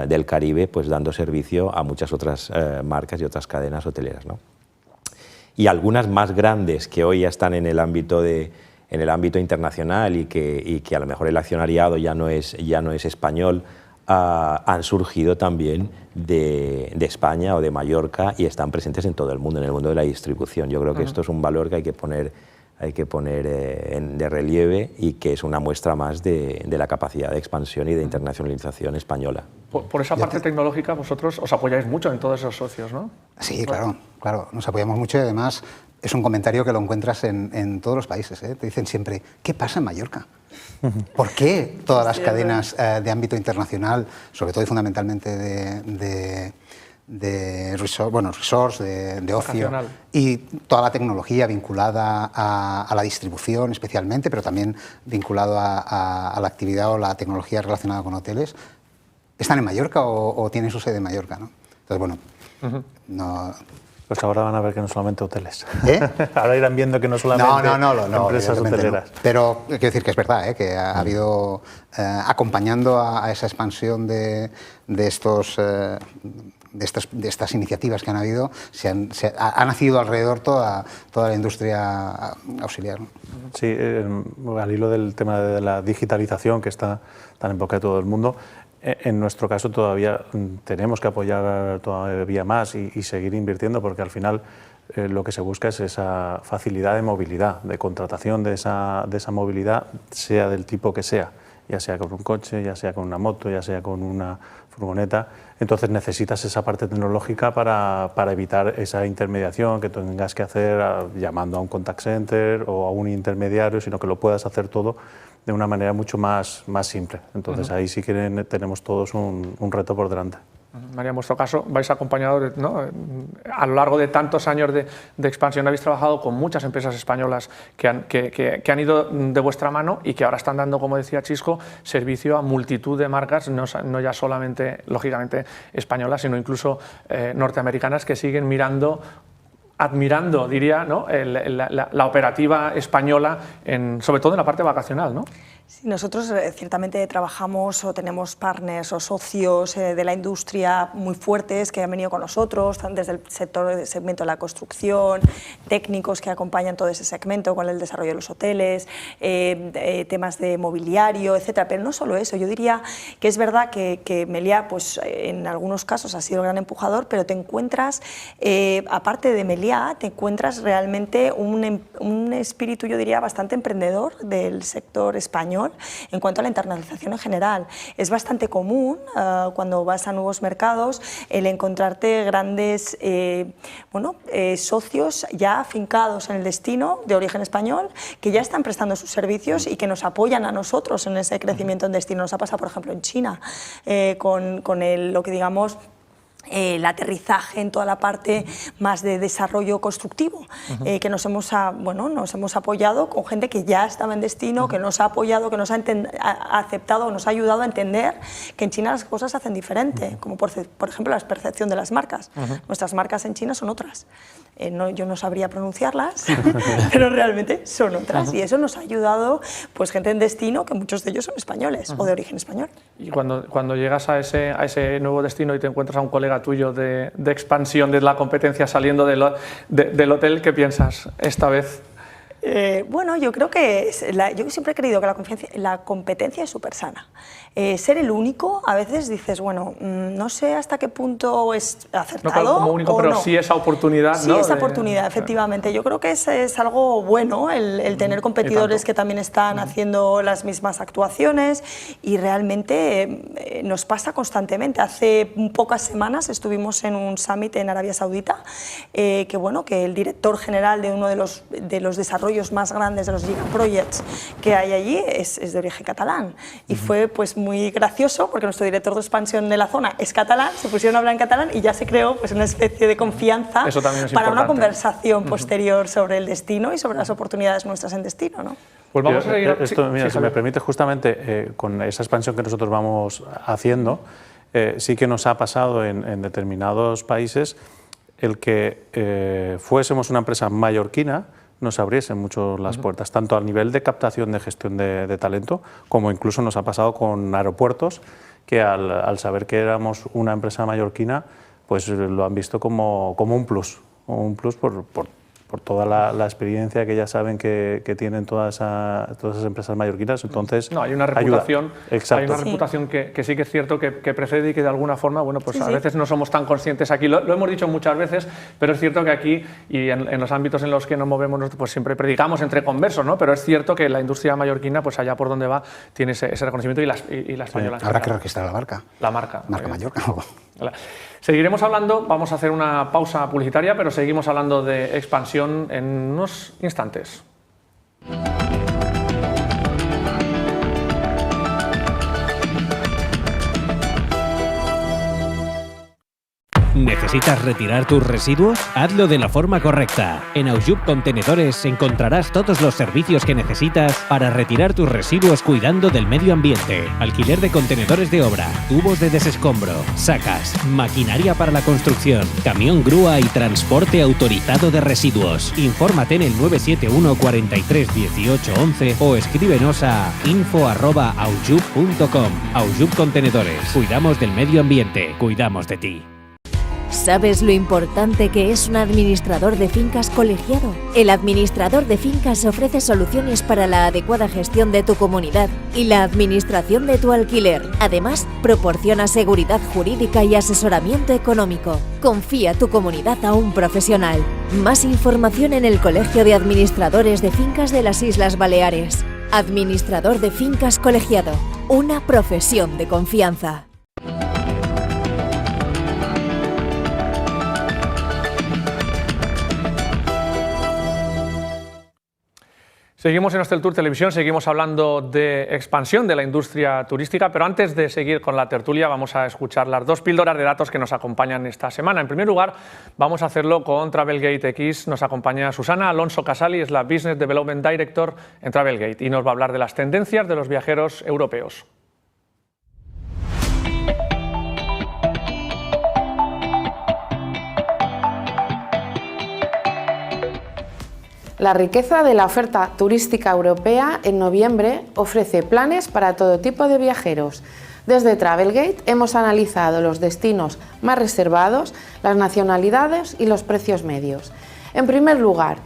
del Caribe, pues dando servicio a muchas otras marcas y otras cadenas hoteleras, ¿no? Y algunas más grandes que hoy ya están en el ámbito internacional y que a lo mejor el accionariado ya no es español, han surgido también de España o de Mallorca y están presentes en todo el mundo, en el mundo de la distribución. Yo creo que esto es un valor que hay que poner de relieve y que es una muestra más de la capacidad de expansión y de internacionalización española. Por esa parte tecnológica vosotros os apoyáis mucho en todos esos socios, ¿no? Sí, claro, nos apoyamos mucho y además es un comentario que lo encuentras en todos los países, ¿eh? Te dicen siempre, ¿qué pasa en Mallorca? ¿Por qué todas las cadenas de ámbito internacional, sobre todo y fundamentalmente de resorts, de ocio, y toda la tecnología vinculada a la distribución especialmente, pero también vinculado a la actividad o la tecnología relacionada con hoteles, están en Mallorca o tienen su sede en Mallorca, ¿no? Entonces, bueno, no... Pues ahora van a ver que no solamente hoteles. ¿Eh? Ahora irán viendo que no solamente empresas hoteleras. No. Pero quiero decir que es verdad, que ha habido, acompañando a esa expansión de estas iniciativas que han habido, ha nacido alrededor toda la industria auxiliar, ¿no? Sí, al hilo del tema de la digitalización que está tan en boca de todo el mundo, en nuestro caso todavía tenemos que apoyar todavía más y seguir invirtiendo, porque al final lo que se busca es esa facilidad de movilidad, de contratación de esa movilidad, sea del tipo que sea, ya sea con un coche, ya sea con una moto, ya sea con una furgoneta. Entonces necesitas esa parte tecnológica para evitar esa intermediación que tengas que hacer llamando a un contact center o a un intermediario, sino que lo puedas hacer todo de una manera mucho más simple. Entonces ahí sí que tenemos todos un reto por delante. María, en vuestro caso vais acompañados, ¿no? A lo largo de tantos años de expansión habéis trabajado con muchas empresas españolas que han ido de vuestra mano y que ahora están dando, como decía Chisco, servicio a multitud de marcas, no ya solamente, lógicamente, españolas, sino incluso norteamericanas, que siguen admirando, diría, ¿no? la operativa española, sobre todo en la parte vacacional, ¿no? Sí, nosotros ciertamente trabajamos o tenemos partners o socios de la industria muy fuertes que han venido con nosotros, desde el segmento de la construcción, técnicos que acompañan todo ese segmento con el desarrollo de los hoteles, temas de mobiliario, etcétera. Pero no solo eso, yo diría que es verdad que Meliá, pues, en algunos casos ha sido el gran empujador, pero te encuentras, aparte de Meliá, te encuentras realmente un espíritu, yo diría, bastante emprendedor del sector español en cuanto a la internacionalización en general. Es bastante común cuando vas a nuevos mercados el encontrarte grandes socios ya afincados en el destino de origen español que ya están prestando sus servicios y que nos apoyan a nosotros en ese crecimiento en destino. Nos ha pasado, por ejemplo, en China con lo que digamos el aterrizaje en toda la parte más de desarrollo constructivo, que nos hemos apoyado con gente que ya estaba en destino, que nos ha apoyado, que nos ha aceptado, nos ha ayudado a entender que en China las cosas se hacen diferente, como por ejemplo la percepción de las marcas. Nuestras marcas en China son otras. Yo no sabría pronunciarlas, pero realmente son otras, y eso nos ha ayudado, pues, gente en destino, que muchos de ellos son españoles o de origen español. Y cuando llegas a ese nuevo destino y te encuentras a un colega tuyo de expansión de la competencia saliendo del hotel, ¿qué piensas esta vez? Bueno, yo creo que yo siempre he creído que la competencia es súper sana. Ser el único, a veces dices, bueno, no sé hasta qué punto es acertado. No como único, pero no. Sí esa oportunidad. Sí, esa oportunidad, efectivamente. Yo creo que es algo bueno el tener competidores que también están haciendo las mismas actuaciones, y realmente nos pasa constantemente. Hace pocas semanas estuvimos en un summit en Arabia Saudita, que el director general de uno de los desarrollos más grandes de los gigaprojects que hay allí es de origen catalán, y fue, pues, muy gracioso porque nuestro director de expansión de la zona es catalán, se pusieron a hablar en catalán y ya se creó, pues, una especie de confianza para una conversación posterior sobre el destino y sobre las oportunidades nuestras en destino, ¿no? Pues vamos a seguir. Si me permite, justamente con esa expansión que nosotros vamos haciendo, sí que nos ha pasado en determinados países el que fuésemos una empresa mallorquina nos abriesen mucho las puertas, tanto a nivel de captación de gestión de talento, como incluso nos ha pasado con aeropuertos, que al saber que éramos una empresa mallorquina, pues lo han visto como un plus por toda la experiencia que ya saben que tienen todas esas empresas mallorquinas. Entonces, hay una reputación, Exacto. Hay una reputación que sí que es cierto que precede y que de alguna forma, a veces no somos tan conscientes aquí. Lo hemos dicho muchas veces, pero es cierto que aquí y en los ámbitos en los que nos movemos, pues siempre predicamos entre conversos, ¿no? Pero es cierto que la industria mallorquina, pues allá por donde va, tiene ese reconocimiento, y la española. Habrá que registrar la marca. La marca. Marca Mallorca. Seguiremos hablando, vamos a hacer una pausa publicitaria, pero seguimos hablando de expansión en unos instantes. ¿Necesitas retirar tus residuos? Hazlo de la forma correcta. En Aujub Contenedores encontrarás todos los servicios que necesitas para retirar tus residuos cuidando del medio ambiente. Alquiler de contenedores de obra, tubos de desescombro, sacas, maquinaria para la construcción, camión grúa y transporte autorizado de residuos. Infórmate en el 971 43 18 11 o escríbenos a info@aujub.com. Aujub Contenedores. Cuidamos del medio ambiente, cuidamos de ti. ¿Sabes lo importante que es un administrador de fincas colegiado? El administrador de fincas ofrece soluciones para la adecuada gestión de tu comunidad y la administración de tu alquiler. Además, proporciona seguridad jurídica y asesoramiento económico. Confía tu comunidad a un profesional. Más información en el Colegio de Administradores de Fincas de las Islas Baleares. Administrador de fincas colegiado. Una profesión de confianza. Seguimos en Hostel Tour Televisión, seguimos hablando de expansión de la industria turística, pero antes de seguir con la tertulia vamos a escuchar las dos píldoras de datos que nos acompañan esta semana. En primer lugar, vamos a hacerlo con Travelgate X. Nos acompaña Susana Alonso Casali, es la Business Development Director en Travelgate, y nos va a hablar de las tendencias de los viajeros europeos. La riqueza de la oferta turística europea en noviembre ofrece planes para todo tipo de viajeros. Desde Travelgate hemos analizado los destinos más reservados, las nacionalidades y los precios medios. En primer lugar,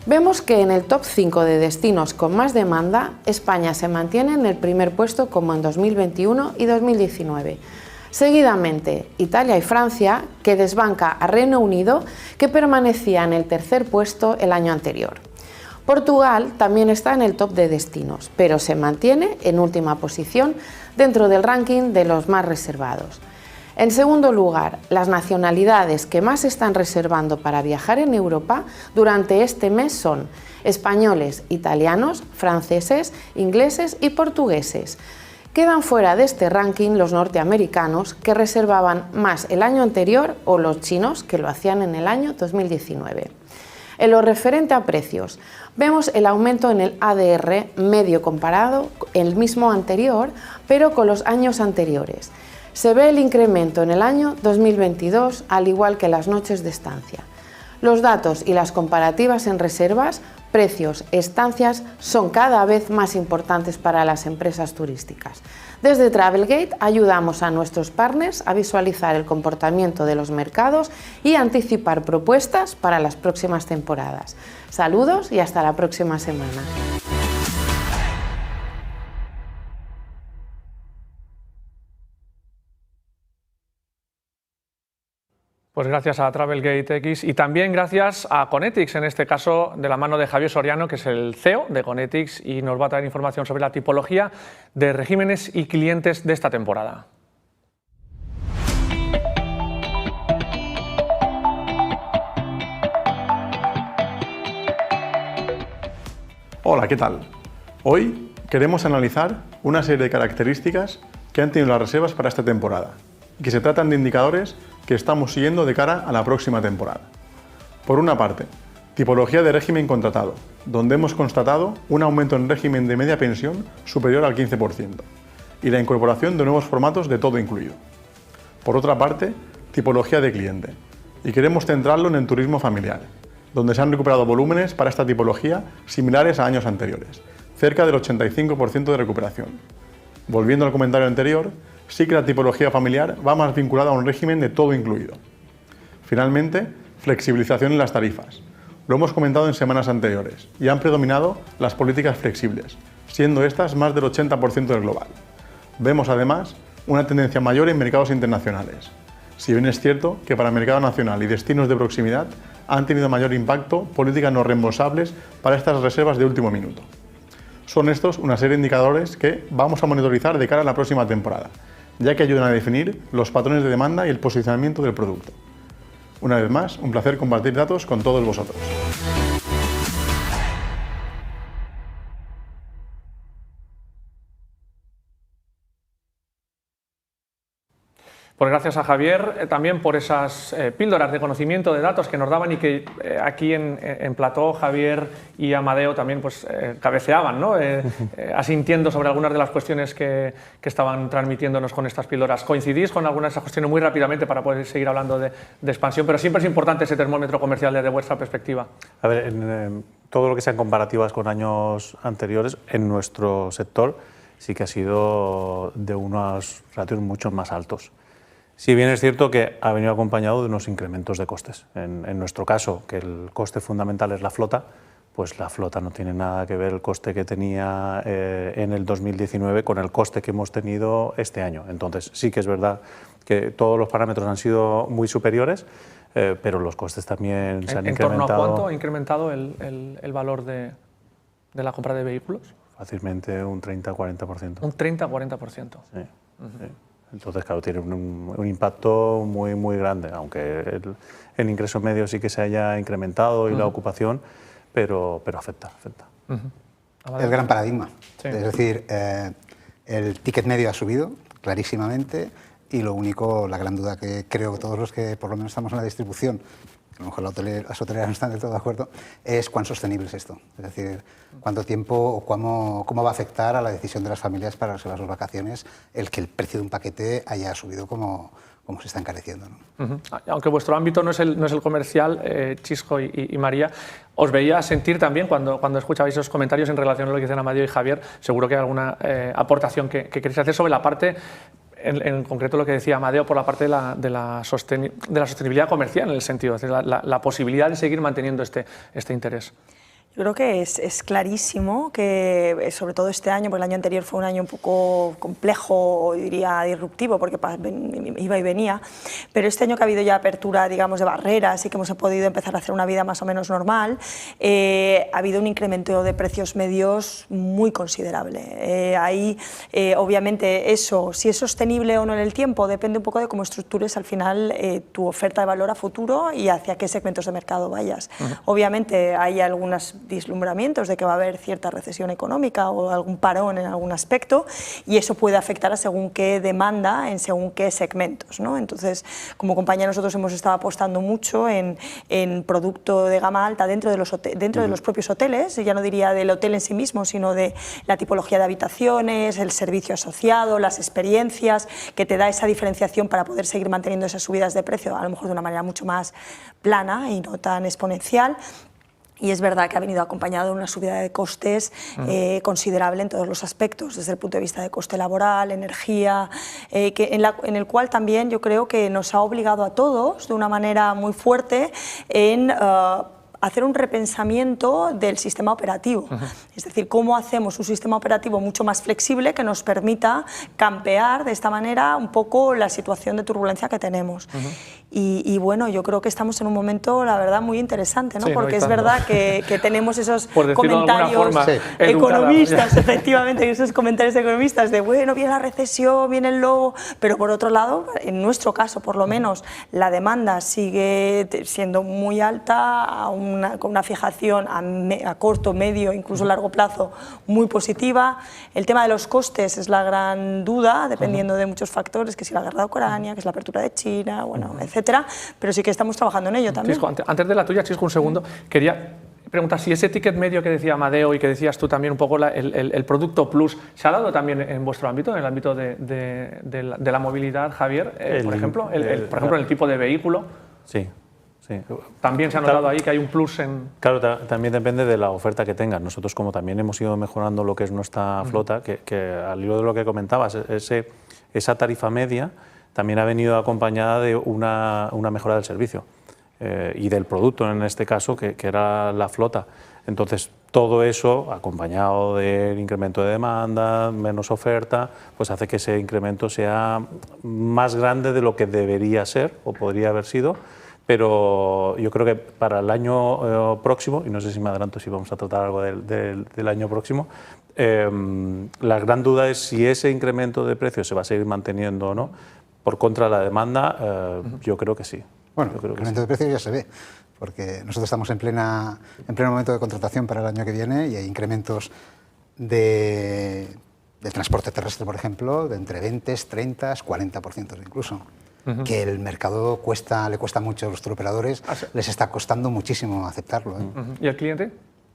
vemos que en el top 5 de destinos con más demanda, España se mantiene en el primer puesto como en 2021 y 2019. Seguidamente, Italia y Francia, que desbanca a Reino Unido, que permanecía en el tercer puesto el año anterior. Portugal también está en el top de destinos, pero se mantiene en última posición dentro del ranking de los más reservados. En segundo lugar, las nacionalidades que más están reservando para viajar en Europa durante este mes son españoles, italianos, franceses, ingleses y portugueses. Quedan fuera de este ranking los norteamericanos, que reservaban más el año anterior, o los chinos, que lo hacían en el año 2019. En lo referente a precios, vemos el aumento en el ADR medio comparado el mismo anterior, pero con los años anteriores. Se ve el incremento en el año 2022, al igual que las noches de estancia. Los datos y las comparativas en reservas, precios, estancias son cada vez más importantes para las empresas turísticas. Desde Travelgate ayudamos a nuestros partners a visualizar el comportamiento de los mercados y anticipar propuestas para las próximas temporadas. Saludos y hasta la próxima semana. Pues gracias a Travelgate X y también gracias a Conetix, en este caso de la mano de Javier Soriano, que es el CEO de Conetix y nos va a traer información sobre la tipología de regímenes y clientes de esta temporada. Hola, ¿qué tal? Hoy queremos analizar una serie de características que han tenido las reservas para esta temporada y que se tratan de indicadores que estamos siguiendo de cara a la próxima temporada. Por una parte, tipología de régimen contratado, donde hemos constatado un aumento en régimen de media pensión superior al 15% y la incorporación de nuevos formatos de todo incluido. Por otra parte, tipología de cliente, y queremos centrarlo en el turismo familiar, donde se han recuperado volúmenes para esta tipología similares a años anteriores, cerca del 85% de recuperación. Volviendo al comentario anterior, sí que la tipología familiar va más vinculada a un régimen de todo incluido. Finalmente, flexibilización en las tarifas. Lo hemos comentado en semanas anteriores y han predominado las políticas flexibles, siendo estas más del 80% del global. Vemos además una tendencia mayor en mercados internacionales, si bien es cierto que para el mercado nacional y destinos de proximidad han tenido mayor impacto políticas no reembolsables para estas reservas de último minuto. Son estos una serie de indicadores que vamos a monitorizar de cara a la próxima temporada, ya que ayudan a definir los patrones de demanda y el posicionamiento del producto. Una vez más, un placer compartir datos con todos vosotros. Pues gracias a Javier también por esas píldoras de conocimiento de datos que nos daban y que aquí en plató Javier y Amadeo también pues, cabeceaban, ¿no? Asintiendo sobre algunas de las cuestiones que estaban transmitiéndonos con estas píldoras. ¿Coincidís con algunas de esas cuestiones muy rápidamente para poder seguir hablando de expansión? Pero siempre es importante ese termómetro comercial desde vuestra perspectiva. A ver, todo lo que sean comparativas con años anteriores, en nuestro sector sí que ha sido de unos ratios mucho más altos. Si bien es cierto que ha venido acompañado de unos incrementos de costes. En nuestro caso, que el coste fundamental es la flota, pues la flota no tiene nada que ver el coste que tenía en el 2019 con el coste que hemos tenido este año. Entonces sí que es verdad que todos los parámetros han sido muy superiores, pero los costes también se han incrementado. ¿En torno a cuánto ha incrementado el valor de la compra de vehículos? Fácilmente un 30-40%. Un 30-40%. Sí. Sí. Entonces, claro, tiene un impacto muy, muy grande, aunque el ingreso medio sí que se haya incrementado y la ocupación, pero afecta. El gran paradigma. Sí. Es decir, el ticket medio ha subido clarísimamente y lo único, la gran duda que creo que todos los que por lo menos estamos en la distribución, a lo mejor las hoteleras no están del todo de acuerdo, es cuán sostenible es esto. Es decir, cuánto tiempo o cómo va a afectar a la decisión de las familias para reservar sus vacaciones el que el precio de un paquete haya subido como se está encareciendo, ¿no? Aunque vuestro ámbito no es el comercial, Chisco y María, os veía sentir también cuando escuchabais esos comentarios en relación a lo que dicen Amadeo y Javier, seguro que hay alguna aportación que queréis hacer sobre la parte, en concreto lo que decía Amadeo, por la parte de la sostenibilidad comercial, en el sentido, es decir, la posibilidad de seguir manteniendo este interés. Yo creo que es clarísimo que, sobre todo este año, porque el año anterior fue un año un poco complejo, diría disruptivo, porque iba y venía, pero este año que ha habido ya apertura, digamos, de barreras y que hemos podido empezar a hacer una vida más o menos normal, ha habido un incremento de precios medios muy considerable. Ahí, obviamente, eso, si es sostenible o no en el tiempo, depende un poco de cómo estructures al final tu oferta de valor a futuro y hacia qué segmentos de mercado vayas. Obviamente, hay algunas vislumbramientos de que va a haber cierta recesión económica o algún parón en algún aspecto, y eso puede afectar a según qué demanda en según qué segmentos, ¿no? Entonces, como compañía, nosotros hemos estado apostando mucho en producto de gama alta dentro de los propios hoteles, ya no diría del hotel en sí mismo, sino de la tipología de habitaciones, el servicio asociado, las experiencias, que te da esa diferenciación para poder seguir manteniendo esas subidas de precio, a lo mejor de una manera mucho más plana y no tan exponencial. Y es verdad que ha venido acompañado de una subida de costes considerable en todos los aspectos, desde el punto de vista de coste laboral, energía, en el cual también yo creo que nos ha obligado a todos de una manera muy fuerte en hacer un repensamiento del sistema operativo. Es decir, cómo hacemos un sistema operativo mucho más flexible que nos permita campear de esta manera un poco la situación de turbulencia que tenemos. Y bueno, yo creo que estamos en un momento, la verdad, muy interesante, ¿no? Sí, porque es verdad que tenemos esos comentarios economistas, efectivamente, esos comentarios economistas de, bueno, viene la recesión, viene el lobo, pero por otro lado, en nuestro caso, por lo menos, la demanda sigue siendo muy alta, con una fijación a corto, medio, incluso largo plazo muy positiva. El tema de los costes es la gran duda, dependiendo de muchos factores, que si la guerra de Ucrania, que es la apertura de China, bueno, etcétera, pero sí que estamos trabajando en ello también. Chisco, antes de la tuya, Chisco, un segundo, quería preguntar si ese ticket medio que decía Amadeo y que decías tú también un poco, el producto plus, ¿se ha dado también en vuestro ámbito, en el ámbito de la movilidad, Javier? Por ejemplo, en el tipo de vehículo. Sí. Sí. También se ha notado ahí que hay un plus en... Claro, también depende de la oferta que tengas. Nosotros, como también hemos ido mejorando lo que es nuestra flota, que al hilo de lo que comentabas, esa tarifa media también ha venido acompañada de una mejora del servicio y del producto, en este caso, que era la flota. Entonces, todo eso, acompañado del incremento de demanda, menos oferta, pues hace que ese incremento sea más grande de lo que debería ser o podría haber sido. Pero yo creo que para el año próximo, y no sé si me adelanto si vamos a tratar algo del año próximo, la gran duda es si ese incremento de precios se va a seguir manteniendo o no. Por contra de la demanda, yo creo que sí. Bueno, el incremento de precios ya se ve, porque nosotros estamos en pleno momento de contratación para el año que viene y hay incrementos del transporte terrestre, por ejemplo, de entre 20, 30, 40% incluso. Que el mercado le cuesta mucho a los turoperadores, les está costando muchísimo aceptarlo. ¿Y el cliente?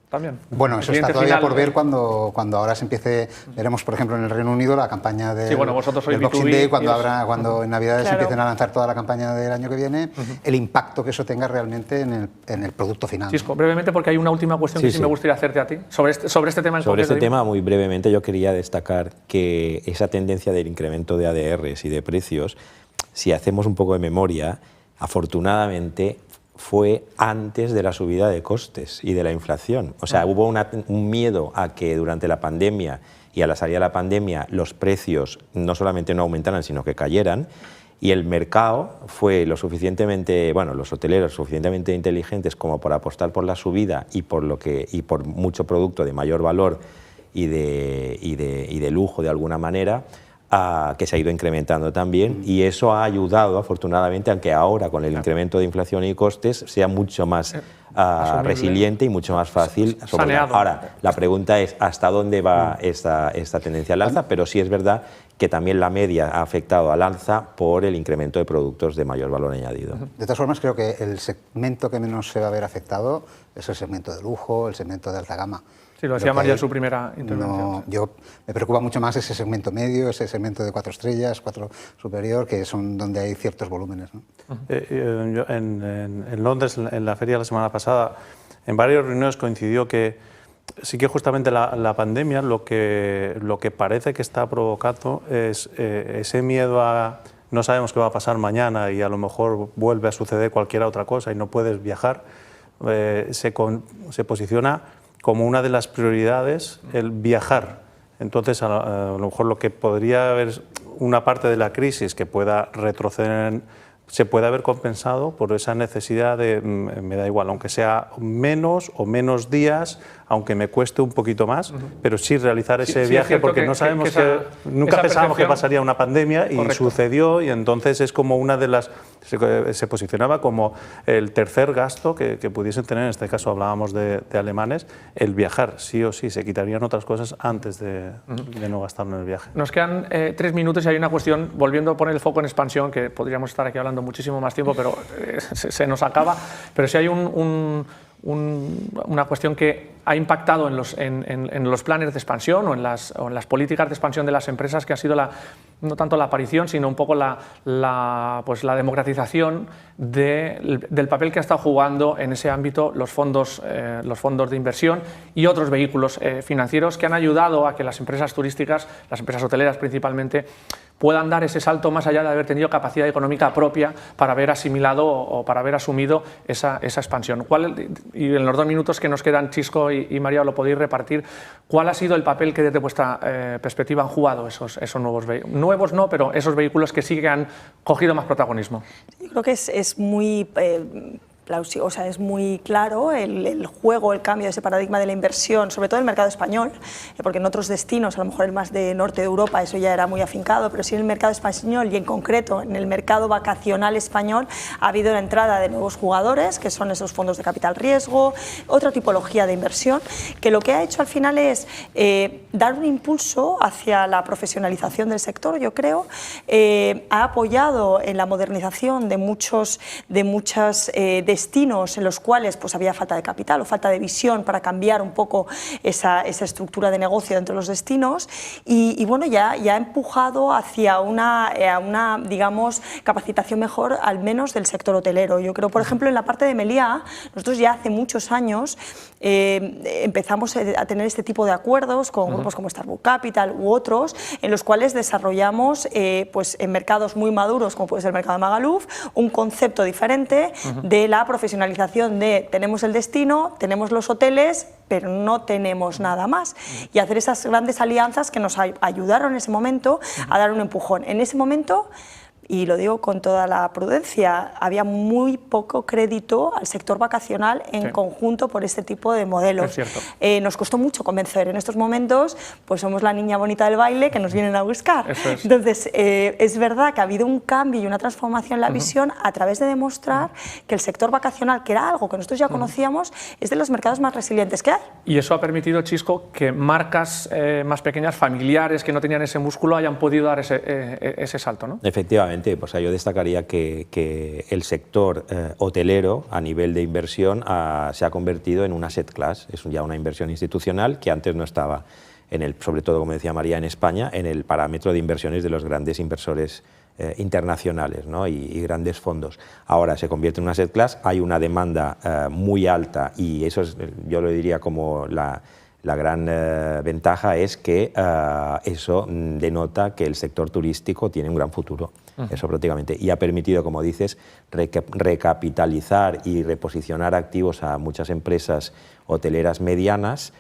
También. Bueno, eso está todavía por ver cuando ahora se empiece, veremos por ejemplo en el Reino Unido la campaña del Boxing Day, cuando en Navidades empiecen a lanzar toda la campaña del año que viene, el impacto que eso tenga realmente en el producto final. Chisco, brevemente, porque hay una última cuestión que sí me gustaría hacerte a ti, sobre este tema. Sobre este tema, muy brevemente, yo quería destacar que esa tendencia del incremento de ADRs y de precios, si hacemos un poco de memoria, afortunadamente fue antes de la subida de costes y de la inflación. O sea, hubo un miedo a que durante la pandemia y a la salida de la pandemia los precios no solamente no aumentaran, sino que cayeran, y el mercado fue los hoteleros suficientemente inteligentes como para apostar por la subida y por mucho producto de mayor valor y de lujo de alguna manera, que se ha ido incrementando también, y eso ha ayudado afortunadamente a que ahora con el incremento de inflación y costes sea mucho más resiliente y mucho más fácil. Ahora, la pregunta es ¿hasta dónde va esta tendencia al alza? Pero sí es verdad que también la media ha afectado al alza por el incremento de productos de mayor valor añadido. De todas formas, creo que el segmento que menos se va a ver afectado es el segmento de lujo, el segmento de alta gama. Sí, lo decía María en su primera intervención. Me preocupa mucho más ese segmento medio, ese segmento de 4 estrellas, 4 superior, que son donde hay ciertos volúmenes, ¿no? Yo en Londres, en la feria la semana pasada, en varias reuniones coincidió que sí que justamente la pandemia lo que parece que está provocando es ese miedo a no sabemos qué va a pasar mañana y a lo mejor vuelve a suceder cualquier otra cosa y no puedes viajar, se posiciona como una de las prioridades el viajar. Entonces, a lo mejor lo que podría haber una parte de la crisis que pueda retroceder se puede haber compensado por esa necesidad de, me da igual, aunque sea menos o menos días, aunque me cueste un poquito más, pero sí realizar ese viaje, porque no sabemos nunca pensábamos que pasaría una pandemia y sucedió, y entonces es como una de las, se posicionaba como el tercer gasto que pudiesen tener, en este caso hablábamos de alemanes, el viajar, sí o sí, se quitarían otras cosas antes de no gastarlo en el viaje. Nos quedan 3 minutos y hay una cuestión, volviendo a poner el foco en expansión, que podríamos estar aquí hablando muchísimo más tiempo, pero se nos acaba, pero sí hay una cuestión que ha impactado en los planes de expansión o en las políticas de expansión de las empresas, que ha sido no tanto la aparición, sino un poco la democratización del papel que ha estado jugando en ese ámbito los fondos de inversión y otros vehículos financieros que han ayudado a que las empresas turísticas, las empresas hoteleras principalmente, puedan dar ese salto más allá de haber tenido capacidad económica propia para haber asimilado o para haber asumido esa expansión. Y en los 2 minutos que nos quedan, Chisco y María, lo podéis repartir, ¿cuál ha sido el papel que desde vuestra perspectiva han jugado esos nuevos vehículos? Nuevos no, pero esos vehículos que sí que han cogido más protagonismo. Yo creo que es muy... O sea, es muy claro el juego, el cambio de ese paradigma de la inversión, sobre todo en el mercado español, porque en otros destinos, a lo mejor el más de norte de Europa, eso ya era muy afincado, pero sí en el mercado español y en concreto en el mercado vacacional español ha habido la entrada de nuevos jugadores, que son esos fondos de capital riesgo, otra tipología de inversión, que lo que ha hecho al final es dar un impulso hacia la profesionalización del sector, yo creo, ha apoyado en la modernización de muchos destinos en los cuales pues había falta de capital o falta de visión para cambiar un poco esa estructura de negocio dentro de los destinos y bueno, ya ha empujado hacia una digamos, capacitación mejor, al menos del sector hotelero. Yo creo, por ejemplo, en la parte de Meliá, nosotros ya hace muchos años empezamos a tener este tipo de acuerdos con grupos como Starbucks Capital u otros, en los cuales desarrollamos pues en mercados muy maduros, como puede ser el mercado de Magaluf, un concepto diferente de la profesionalización de tenemos el destino, tenemos los hoteles, pero no tenemos nada más. Y hacer esas grandes alianzas que nos ayudaron en ese momento a dar un empujón. En ese momento, y lo digo con toda la prudencia, había muy poco crédito al sector vacacional en conjunto por este tipo de modelos. Nos costó mucho convencer. En estos momentos pues somos la niña bonita del baile que nos vienen a buscar. Entonces, es verdad que ha habido un cambio y una transformación en la visión a través de demostrar que el sector vacacional, que era algo que nosotros ya conocíamos, es de los mercados más resilientes que hay. Y eso ha permitido, Chisco, que marcas más pequeñas, familiares, que no tenían ese músculo, hayan podido dar ese salto, ¿no? Efectivamente. Pues yo destacaría que el sector hotelero a nivel de inversión se ha convertido en un asset class, es ya una inversión institucional que antes no estaba, sobre todo, como decía María, en España, en el parámetro de inversiones de los grandes inversores internacionales, ¿no? y grandes fondos. Ahora se convierte en un asset class, hay una demanda muy alta y eso es, yo lo diría como la gran ventaja es que eso denota que el sector turístico tiene un gran futuro, eso prácticamente, y ha permitido, como dices, recapitalizar y reposicionar activos a muchas empresas hoteleras medianas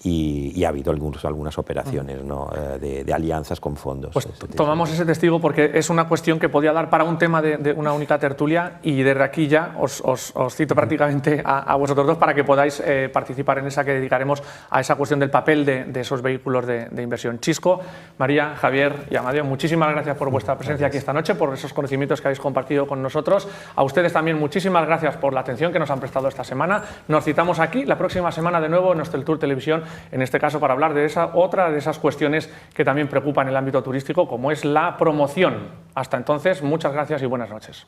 y ha habido algunas operaciones, ¿no? de alianzas con fondos. Pues tomamos ese testigo porque es una cuestión que podía dar para un tema de una única tertulia, y desde aquí ya os cito prácticamente a vosotros dos para que podáis participar en esa, que dedicaremos a esa cuestión del papel de esos vehículos de inversión. Chisco, María, Javier y Amadeo, muchísimas gracias por vuestra presencia aquí esta noche, por esos conocimientos que habéis compartido con nosotros. A ustedes también muchísimas gracias por la atención que nos han prestado esta semana. Nos citamos aquí la próxima semana de nuevo en Hosteltour Televisión, en este caso para hablar de otra de esas cuestiones que también preocupan el ámbito turístico, como es la promoción. Hasta entonces, muchas gracias y buenas noches.